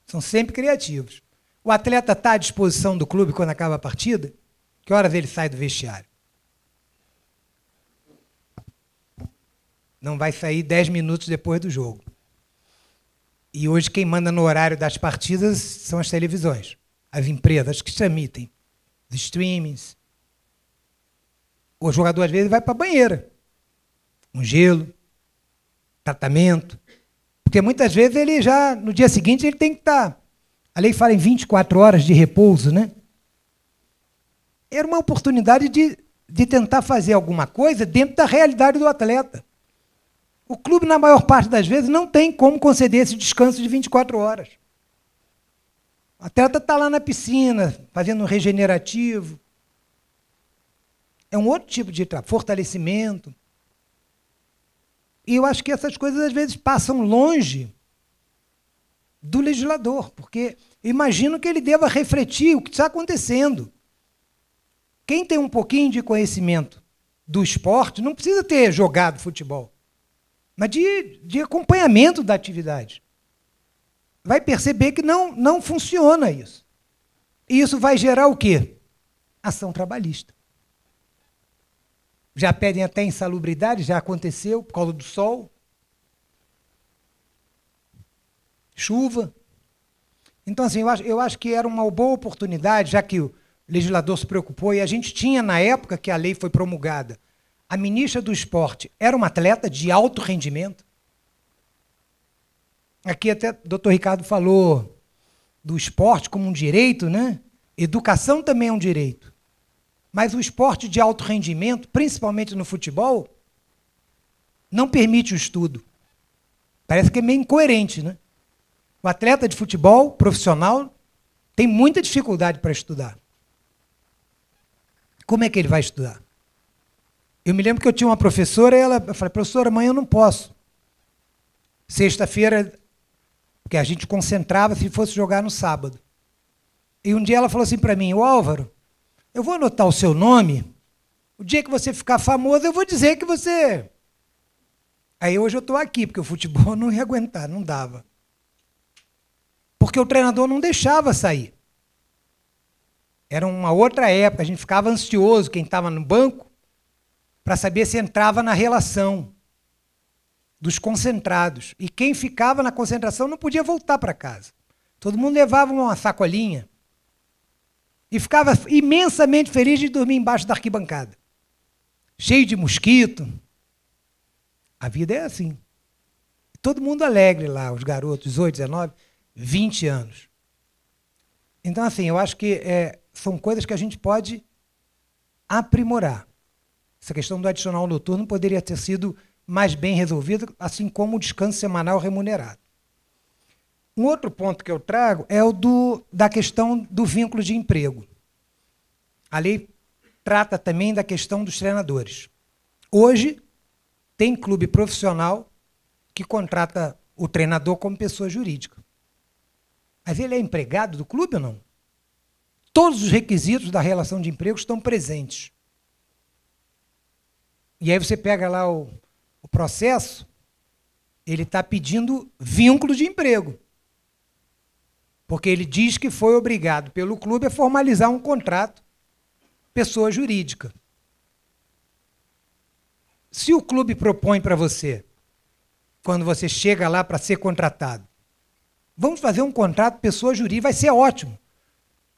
São sempre criativos. O atleta está à disposição do clube quando acaba a partida? Que horas ele sai do vestiário? Não vai sair 10 minutos depois do jogo. E hoje quem manda no horário das partidas são as televisões, as empresas que transmitem, os streamings. O jogador, às vezes, vai para a banheira. Um gelo, tratamento. Porque muitas vezes ele já, no dia seguinte, ele tem que estar. A lei fala em 24 horas de repouso, né? Era uma oportunidade de tentar fazer alguma coisa dentro da realidade do atleta. O clube, na maior parte das vezes, não tem como conceder esse descanso de 24 horas. O atleta está lá na piscina, fazendo um regenerativo. É um outro tipo de fortalecimento. E eu acho que essas coisas, às vezes, passam longe do legislador, porque eu imagino que ele deva refletir o que está acontecendo. Quem tem um pouquinho de conhecimento do esporte não precisa ter jogado futebol, mas de acompanhamento da atividade. Vai perceber que não funciona isso. E isso vai gerar o quê? Ação trabalhista. Já pedem até insalubridade, já aconteceu, por causa do sol. Chuva. Então, assim, eu acho que era uma boa oportunidade, já que o legislador se preocupou, e a gente tinha, na época que a lei foi promulgada, a ministra do Esporte era uma atleta de alto rendimento. Aqui até o doutor Ricardo falou do esporte como um direito, né? Educação também é um direito. Mas o esporte de alto rendimento, principalmente no futebol, não permite o estudo. Parece que é meio incoerente, né? O atleta de futebol profissional tem muita dificuldade para estudar. Como é que ele vai estudar? Eu me lembro que eu tinha uma professora, eu falei, professora, amanhã eu não posso. Sexta-feira porque a gente concentrava se fosse jogar no sábado. E um dia ela falou assim para mim: "Ô Álvaro, eu vou anotar o seu nome, o dia que você ficar famoso eu vou dizer que você..." Aí hoje eu estou aqui, porque o futebol não ia aguentar, não dava. Porque o treinador não deixava sair. Era uma outra época, a gente ficava ansioso, quem estava no banco, para saber se entrava na relação dos concentrados. E quem ficava na concentração não podia voltar para casa. Todo mundo levava uma sacolinha e ficava imensamente feliz de dormir embaixo da arquibancada. Cheio de mosquito. A vida é assim. Todo mundo alegre lá, os garotos, 18, 19, 20 anos. Então, assim, eu acho que são coisas que a gente pode aprimorar. Essa questão do adicional noturno poderia ter sido mais bem resolvida, assim como o descanso semanal remunerado. Um outro ponto que eu trago é o da questão do vínculo de emprego. A lei trata também da questão dos treinadores. Hoje, tem clube profissional que contrata o treinador como pessoa jurídica. Mas ele é empregado do clube ou não? Todos os requisitos da relação de emprego estão presentes. E aí você pega lá o processo, ele está pedindo vínculo de emprego. Porque ele diz que foi obrigado pelo clube a formalizar um contrato pessoa jurídica. Se o clube propõe para você, quando você chega lá para ser contratado, vamos fazer um contrato pessoa jurídica, vai ser ótimo.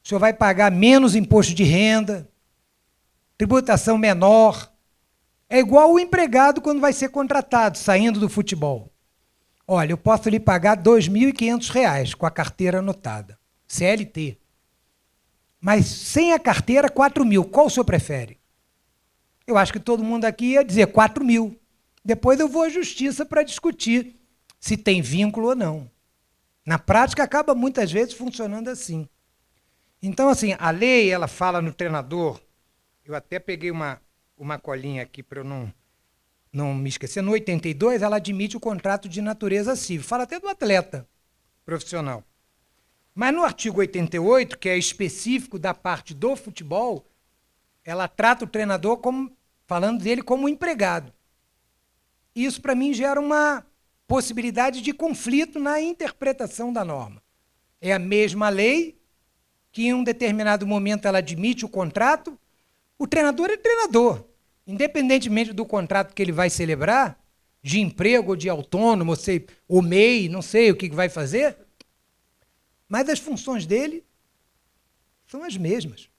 O senhor vai pagar menos imposto de renda, tributação menor. É igual o empregado quando vai ser contratado, saindo do futebol. Olha, eu posso lhe pagar R$ 2.500 com a carteira anotada, CLT. Mas sem a carteira, 4.000. Qual o senhor prefere? Eu acho que todo mundo aqui ia dizer 4.000. Depois eu vou à justiça para discutir se tem vínculo ou não. Na prática, acaba muitas vezes funcionando assim. Então, assim, a lei, ela fala no treinador, eu até peguei uma colinha aqui para eu não me esquecer. No 82, ela admite o contrato de natureza civil. Fala até do atleta profissional. Mas no artigo 88, que é específico da parte do futebol, ela trata o treinador falando dele como empregado. Isso, para mim, gera uma possibilidade de conflito na interpretação da norma. É a mesma lei que, em um determinado momento, ela admite o contrato. O treinador é treinador. Independentemente do contrato que ele vai celebrar, de emprego ou de autônomo, ou MEI, não sei o que vai fazer, mas as funções dele são as mesmas.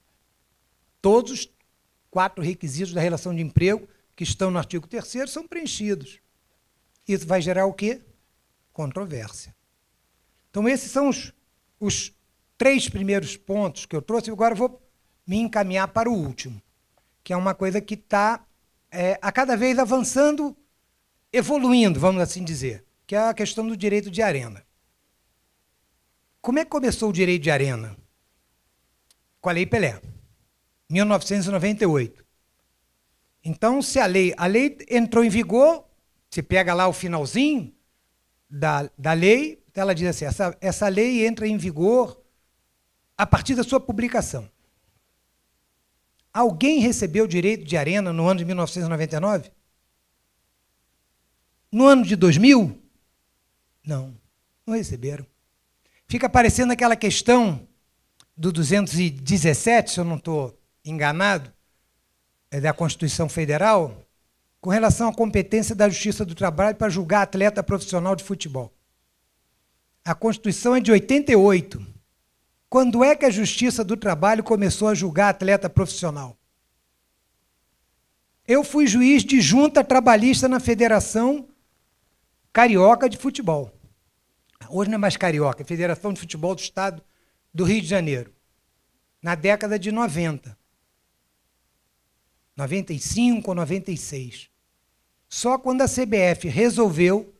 Todos os 4 requisitos da relação de emprego que estão no artigo 3º são preenchidos. Isso vai gerar o quê? Controvérsia. Então, esses são os 3 primeiros pontos que eu trouxe. Agora eu vou me encaminhar para o último, que é uma coisa que está a cada vez avançando, evoluindo, vamos assim dizer, que é a questão do direito de arena. Como é que começou o direito de arena? Com a Lei Pelé, 1998. Então, se a lei entrou em vigor, você pega lá o finalzinho da lei, ela diz assim, essa lei entra em vigor a partir da sua publicação. Alguém recebeu o direito de arena no ano de 1999? No ano de 2000? Não receberam. Fica parecendo aquela questão do 217, se eu não estou enganado, da Constituição Federal, com relação à competência da Justiça do Trabalho para julgar atleta profissional de futebol. A Constituição é de 88. Quando é que a Justiça do Trabalho começou a julgar atleta profissional? Eu fui juiz de junta trabalhista na Federação Carioca de Futebol. Hoje não é mais Carioca, é Federação de Futebol do Estado do Rio de Janeiro. Na década de 90. 95 ou 96. Só quando a CBF resolveu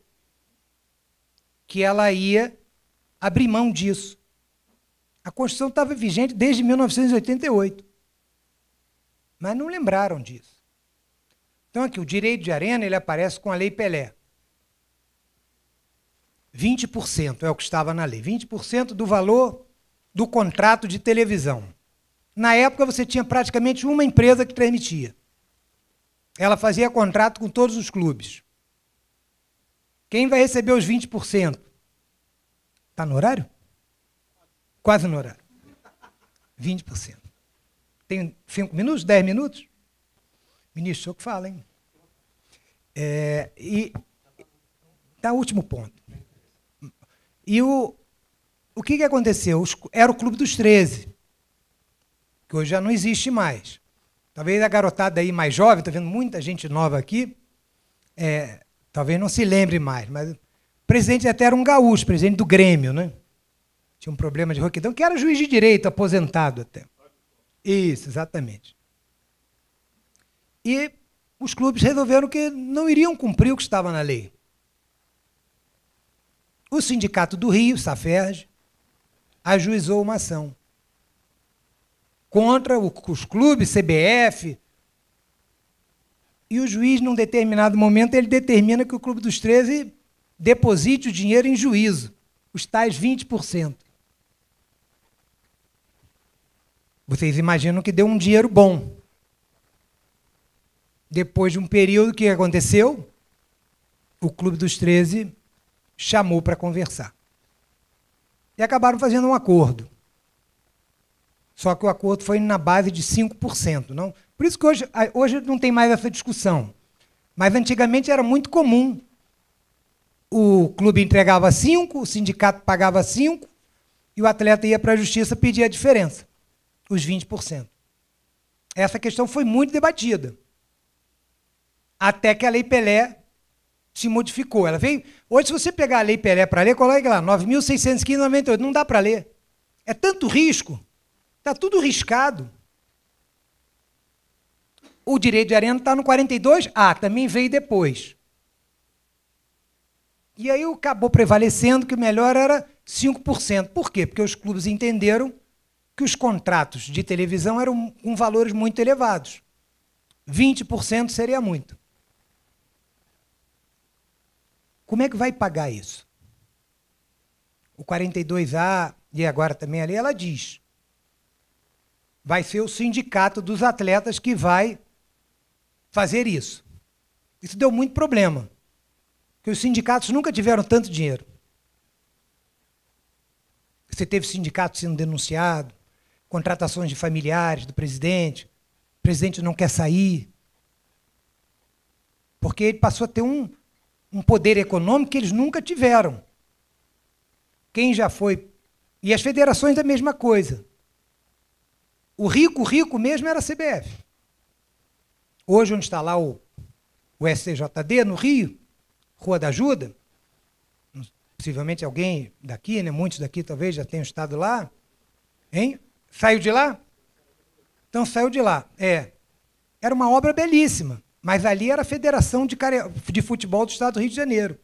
que ela ia abrir mão disso. A Constituição estava vigente desde 1988. Mas não lembraram disso. Então, aqui, o direito de arena ele aparece com a Lei Pelé. 20% é o que estava na lei. 20% do valor do contrato de televisão. Na época, você tinha praticamente uma empresa que transmitia. Ela fazia contrato com todos os clubes. Quem vai receber os 20%? Está no horário? Quase no horário. 20%. Tem 5 minutos? 10 minutos? Ministro, o senhor que fala, hein? E tá o último ponto. E o que aconteceu? Era o Clube dos 13, que hoje já não existe mais. Talvez a garotada aí mais jovem, estou vendo muita gente nova aqui, talvez não se lembre mais, mas o presidente até era um gaúcho, presidente do Grêmio, né? Tinha um problema de roquidão, que era juiz de direito, aposentado até. Isso, exatamente. E os clubes resolveram que não iriam cumprir o que estava na lei. O Sindicato do Rio, Saferj, ajuizou uma ação contra os clubes, CBF, e o juiz, num determinado momento, ele determina que o Clube dos 13 deposite o dinheiro em juízo, os tais 20%. Vocês imaginam que deu um dinheiro bom. Depois de um período, o que aconteceu? O Clube dos 13 chamou para conversar. E acabaram fazendo um acordo. Só que o acordo foi na base de 5%. Não? Por isso que hoje não tem mais essa discussão. Mas antigamente era muito comum. O clube entregava 5%, o sindicato pagava 5%, e o atleta ia para a justiça pedir a diferença, os 20%. Essa questão foi muito debatida. Até que a Lei Pelé se modificou. Ela veio. Hoje, se você pegar a Lei Pelé para ler, coloca lá, 9.615,98. Não dá para ler. É tanto risco. Está tudo riscado. O direito de arena está no 42. Também veio depois. E aí acabou prevalecendo que o melhor era 5%. Por quê? Porque os clubes entenderam que os contratos de televisão eram com valores muito elevados. 20% seria muito. Como é que vai pagar isso? O 42A, e agora também ali, ela diz, vai ser o sindicato dos atletas que vai fazer isso. Isso deu muito problema, porque os sindicatos nunca tiveram tanto dinheiro. Você teve sindicato sendo denunciado, contratações de familiares do presidente, o presidente não quer sair, porque ele passou a ter um poder econômico que eles nunca tiveram. Quem já foi... E as federações, a mesma coisa. O rico mesmo era a CBF. Hoje, onde está lá o STJD, no Rio, Rua da Ajuda, possivelmente alguém daqui, né, muitos daqui talvez já tenham estado lá, hein? Saiu de lá? Então, saiu de lá. Era uma obra belíssima. Mas ali era a Federação de Futebol do Estado do Rio de Janeiro,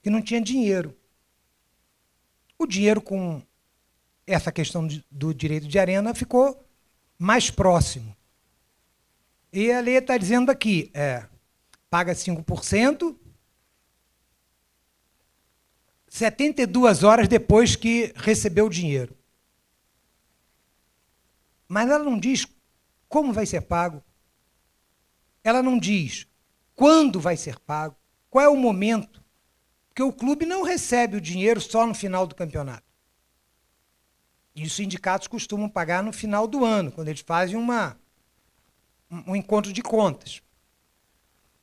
que não tinha dinheiro. O dinheiro com essa questão do direito de arena ficou mais próximo. E a lei está dizendo aqui, paga 5%, 72 horas depois que recebeu o dinheiro. Mas ela não diz como vai ser pago. Ela não diz quando vai ser pago, qual é o momento, porque o clube não recebe o dinheiro só no final do campeonato. E os sindicatos costumam pagar no final do ano, quando eles fazem um encontro de contas.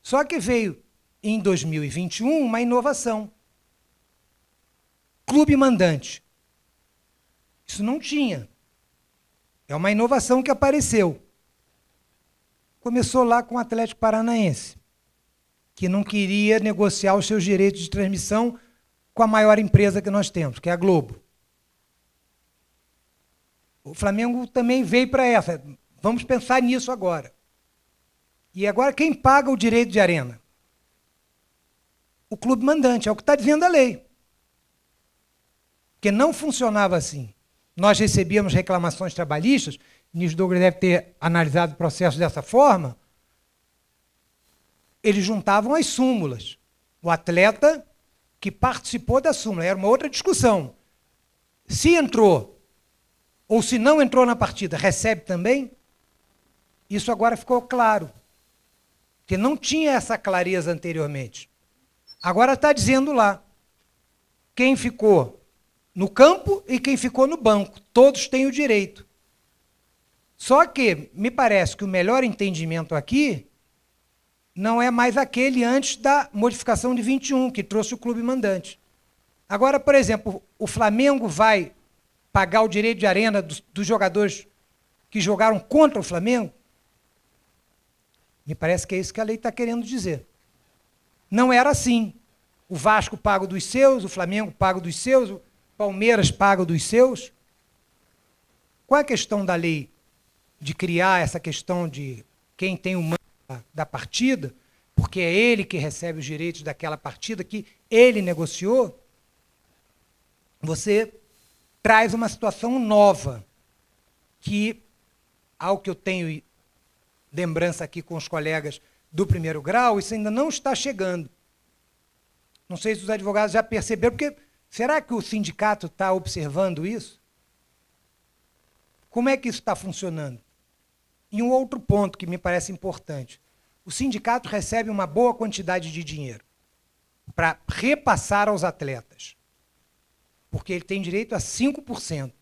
Só que veio, em 2021, uma inovação. Clube mandante. Isso não tinha. É uma inovação que apareceu. Começou lá com o Atlético Paranaense, que não queria negociar os seus direitos de transmissão com a maior empresa que nós temos, que é a Globo. O Flamengo também veio para essa. Vamos pensar nisso agora. E agora quem paga o direito de arena? O clube mandante, é o que está dizendo a lei. Porque não funcionava assim. Nós recebíamos reclamações trabalhistas, o ministro Douglas deve ter analisado o processo dessa forma, eles juntavam as súmulas. O atleta que participou da súmula. Era uma outra discussão. Se entrou ou se não entrou na partida, recebe também? Isso agora ficou claro. Porque não tinha essa clareza anteriormente. Agora está dizendo lá, quem ficou no campo e quem ficou no banco. Todos têm o direito. Só que me parece que o melhor entendimento aqui não é mais aquele antes da modificação de 21, que trouxe o clube mandante. Agora, por exemplo, o Flamengo vai pagar o direito de arena dos jogadores que jogaram contra o Flamengo? Me parece que é isso que a lei está querendo dizer. Não era assim. O Vasco paga dos seus, o Flamengo paga dos seus, o Palmeiras paga dos seus. Qual é a questão da lei de criar essa questão de quem tem o mando da partida, porque é ele que recebe os direitos daquela partida que ele negociou? Você traz uma situação nova que, ao que eu tenho lembrança aqui com os colegas do primeiro grau, isso ainda não está chegando. Não sei se os advogados já perceberam, porque será que o sindicato está observando isso? Como é que isso está funcionando? E um outro ponto que me parece importante. O sindicato recebe uma boa quantidade de dinheiro para repassar aos atletas, porque ele tem direito a 5%.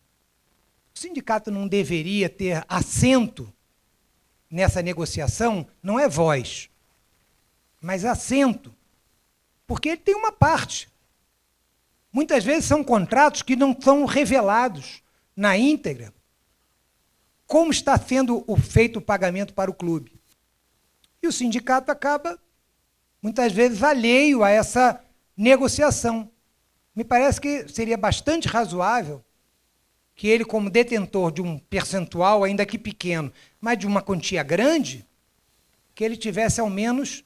O sindicato não deveria ter assento nessa negociação, não é voz, mas assento, porque ele tem uma parte. Muitas vezes são contratos que não são revelados na íntegra como está sendo feito o pagamento para o clube. E o sindicato acaba, muitas vezes, alheio a essa negociação. Me parece que seria bastante razoável que ele, como detentor de um percentual, ainda que pequeno, mas de uma quantia grande, que ele tivesse ao menos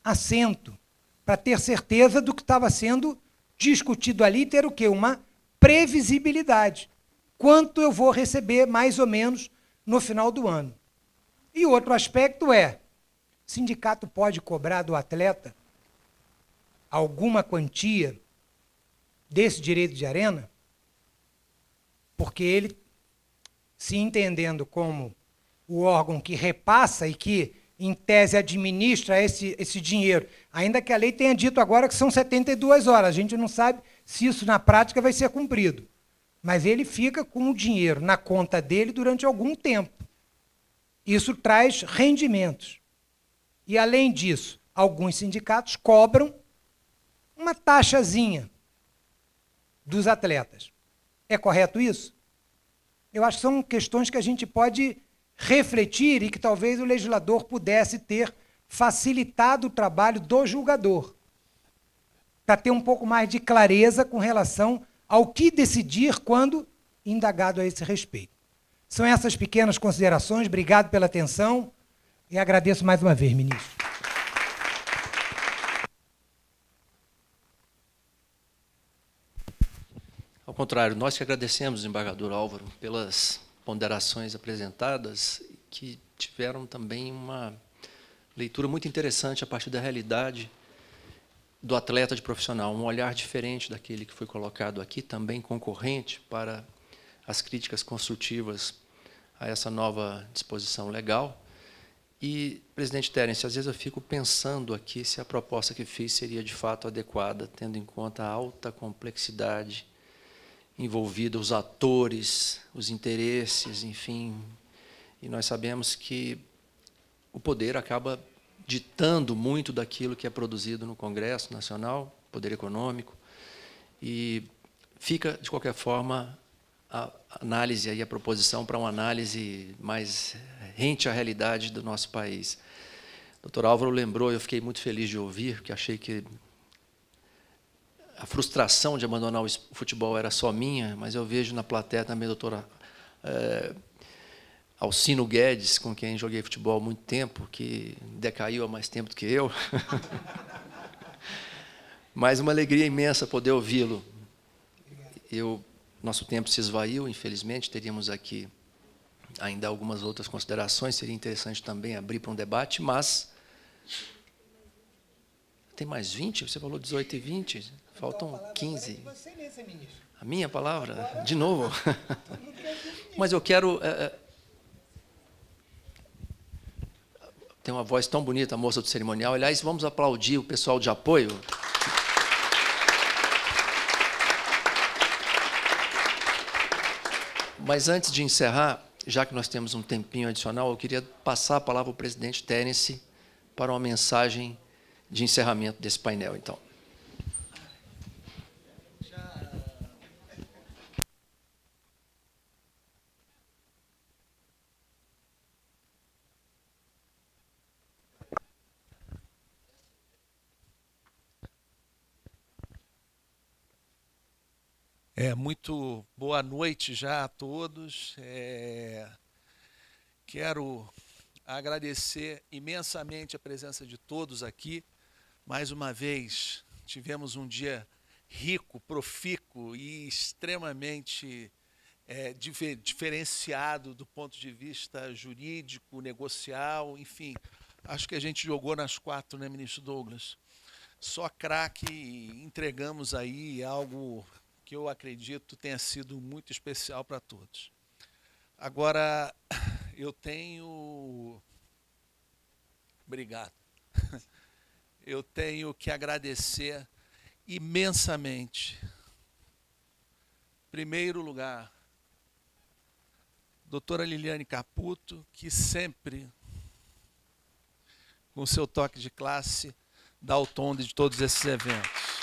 assento, para ter certeza do que estava sendo discutido ali, ter o quê? Uma previsibilidade. Quanto eu vou receber, mais ou menos, no final do ano. E outro aspecto é, o sindicato pode cobrar do atleta alguma quantia desse direito de arena? Porque ele, se entendendo como o órgão que repassa e que, em tese, administra esse dinheiro, ainda que a lei tenha dito agora que são 72 horas, a gente não sabe se isso na prática vai ser cumprido. Mas ele fica com o dinheiro na conta dele durante algum tempo. Isso traz rendimentos. E, além disso, alguns sindicatos cobram uma taxazinha dos atletas. É correto isso? Eu acho que são questões que a gente pode refletir e que talvez o legislador pudesse ter facilitado o trabalho do julgador, para ter um pouco mais de clareza com relação ao que decidir quando indagado a esse respeito. São essas pequenas considerações. Obrigado pela atenção e agradeço mais uma vez, ministro. Ao contrário, nós que agradecemos, desembargador Álvaro, pelas ponderações apresentadas, que tiveram também uma leitura muito interessante a partir da realidade do atleta de profissional, um olhar diferente daquele que foi colocado aqui, também concorrente para as críticas construtivas a essa nova disposição legal. E, presidente Terence, às vezes eu fico pensando aqui se a proposta que fiz seria de fato adequada, tendo em conta a alta complexidade envolvida, os atores, os interesses, enfim. E nós sabemos que o poder acaba ditando muito daquilo que é produzido no Congresso Nacional, poder econômico, e fica, de qualquer forma, a análise e a proposição para uma análise mais rente à realidade do nosso país. Doutor Álvaro lembrou, eu fiquei muito feliz de ouvir, porque achei que a frustração de abandonar o futebol era só minha, mas eu vejo na plateia também a doutora Alcino Guedes, com quem joguei futebol há muito tempo, que decaiu há mais tempo do que eu. Mas uma alegria imensa poder ouvi-lo. Nosso tempo se esvaiu, infelizmente, teríamos aqui ainda algumas outras considerações, seria interessante também abrir para um debate, mas Tem mais 20? Você falou 18 e 20? Faltam 15. Você nesse, ministro. A minha palavra? De novo? Mas eu quero... Tem uma voz tão bonita, a moça do cerimonial. Aliás, vamos aplaudir o pessoal de apoio. Mas antes de encerrar, já que nós temos um tempinho adicional, eu queria passar a palavra ao presidente Terence para uma mensagem de encerramento desse painel, então. Muito boa noite já a todos. Quero agradecer imensamente a presença de todos aqui. Mais uma vez, tivemos um dia rico, profícuo e extremamente diferenciado do ponto de vista jurídico, negocial, enfim. Acho que a gente jogou nas 4, né, ministro Douglas? Só craque, entregamos aí algo que eu acredito tenha sido muito especial para todos. Agora, eu tenho... Obrigado. Eu tenho que agradecer imensamente. Em primeiro lugar, doutora Liliane Caputo, que sempre, com seu toque de classe, dá o tom de todos esses eventos.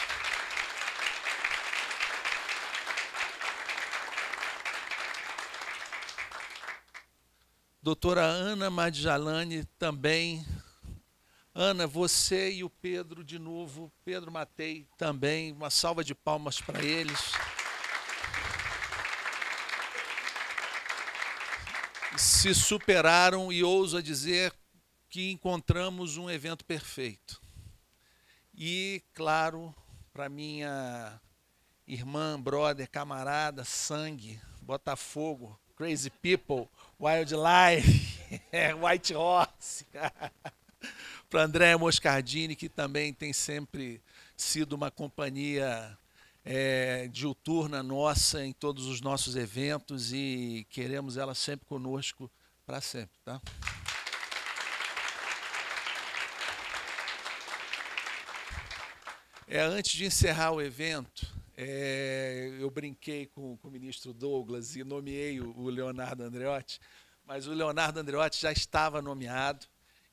Doutora Ana Madjalane também. Ana, você e o Pedro de novo, Pedro Matei também, uma salva de palmas para eles. Se superaram e ouso a dizer que encontramos um evento perfeito. E, claro, para minha irmã, brother, camarada, sangue, Botafogo, Crazy People, Wildlife, White Horse, para Andréa Moscardini, que também tem sempre sido uma companhia diuturna nossa em todos os nossos eventos e queremos ela sempre conosco para sempre, tá? Antes de encerrar o evento, eu brinquei com o ministro Douglas e nomeei o Leonardo Andreotti, mas o Leonardo Andreotti já estava nomeado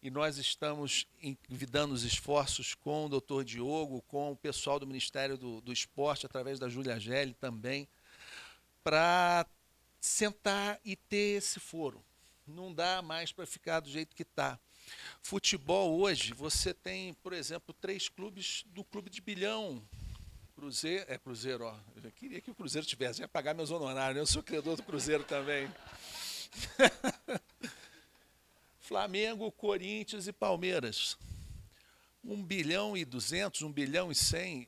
e nós estamos envidando os esforços com o doutor Diogo, com o pessoal do Ministério do Esporte, através da Júlia Gelli também, para sentar e ter esse foro. Não dá mais para ficar do jeito que está. Futebol hoje, você tem, por exemplo, 3 clubes do Clube de Bilhão. Cruzeiro, ó. Eu queria que o Cruzeiro tivesse, ia pagar meus honorários, eu sou credor do Cruzeiro também. Flamengo, Corinthians e Palmeiras. 1,2 bilhão, 1,1 bilhão,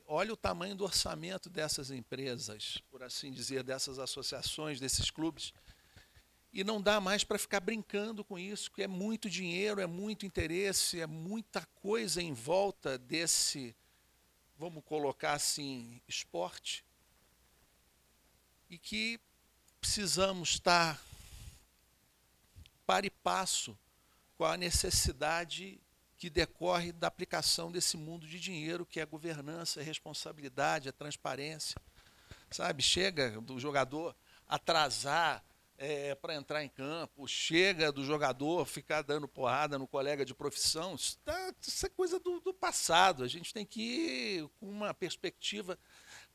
olha o tamanho do orçamento dessas empresas, por assim dizer, dessas associações, desses clubes. E não dá mais para ficar brincando com isso, que é muito dinheiro, é muito interesse, é muita coisa em volta desse, vamos colocar assim, esporte. E que precisamos estar par e passo com a necessidade que decorre da aplicação desse mundo de dinheiro, que é a governança, a responsabilidade, a transparência. Sabe, chega do jogador atrasar para entrar em campo, chega do jogador ficar dando porrada no colega de profissão, isso é coisa do passado. A gente tem que ir com uma perspectiva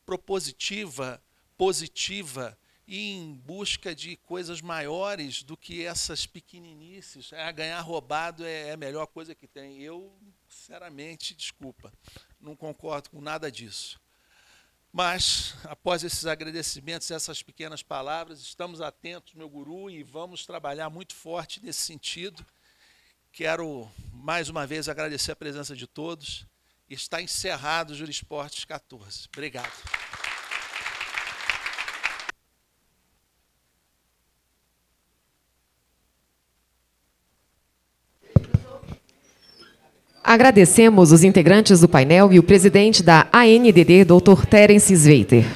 propositiva, positiva, e em busca de coisas maiores do que essas pequeninices. Ganhar roubado é a melhor coisa que tem. Eu, sinceramente, desculpa, não concordo com nada disso. Mas, após esses agradecimentos, essas pequenas palavras, estamos atentos, meu guru, e vamos trabalhar muito forte nesse sentido. Quero, mais uma vez, agradecer a presença de todos. Está encerrado o Jurisportes 14. Obrigado. Agradecemos os integrantes do painel e o presidente da ANDD, Dr. Terence Sveiter.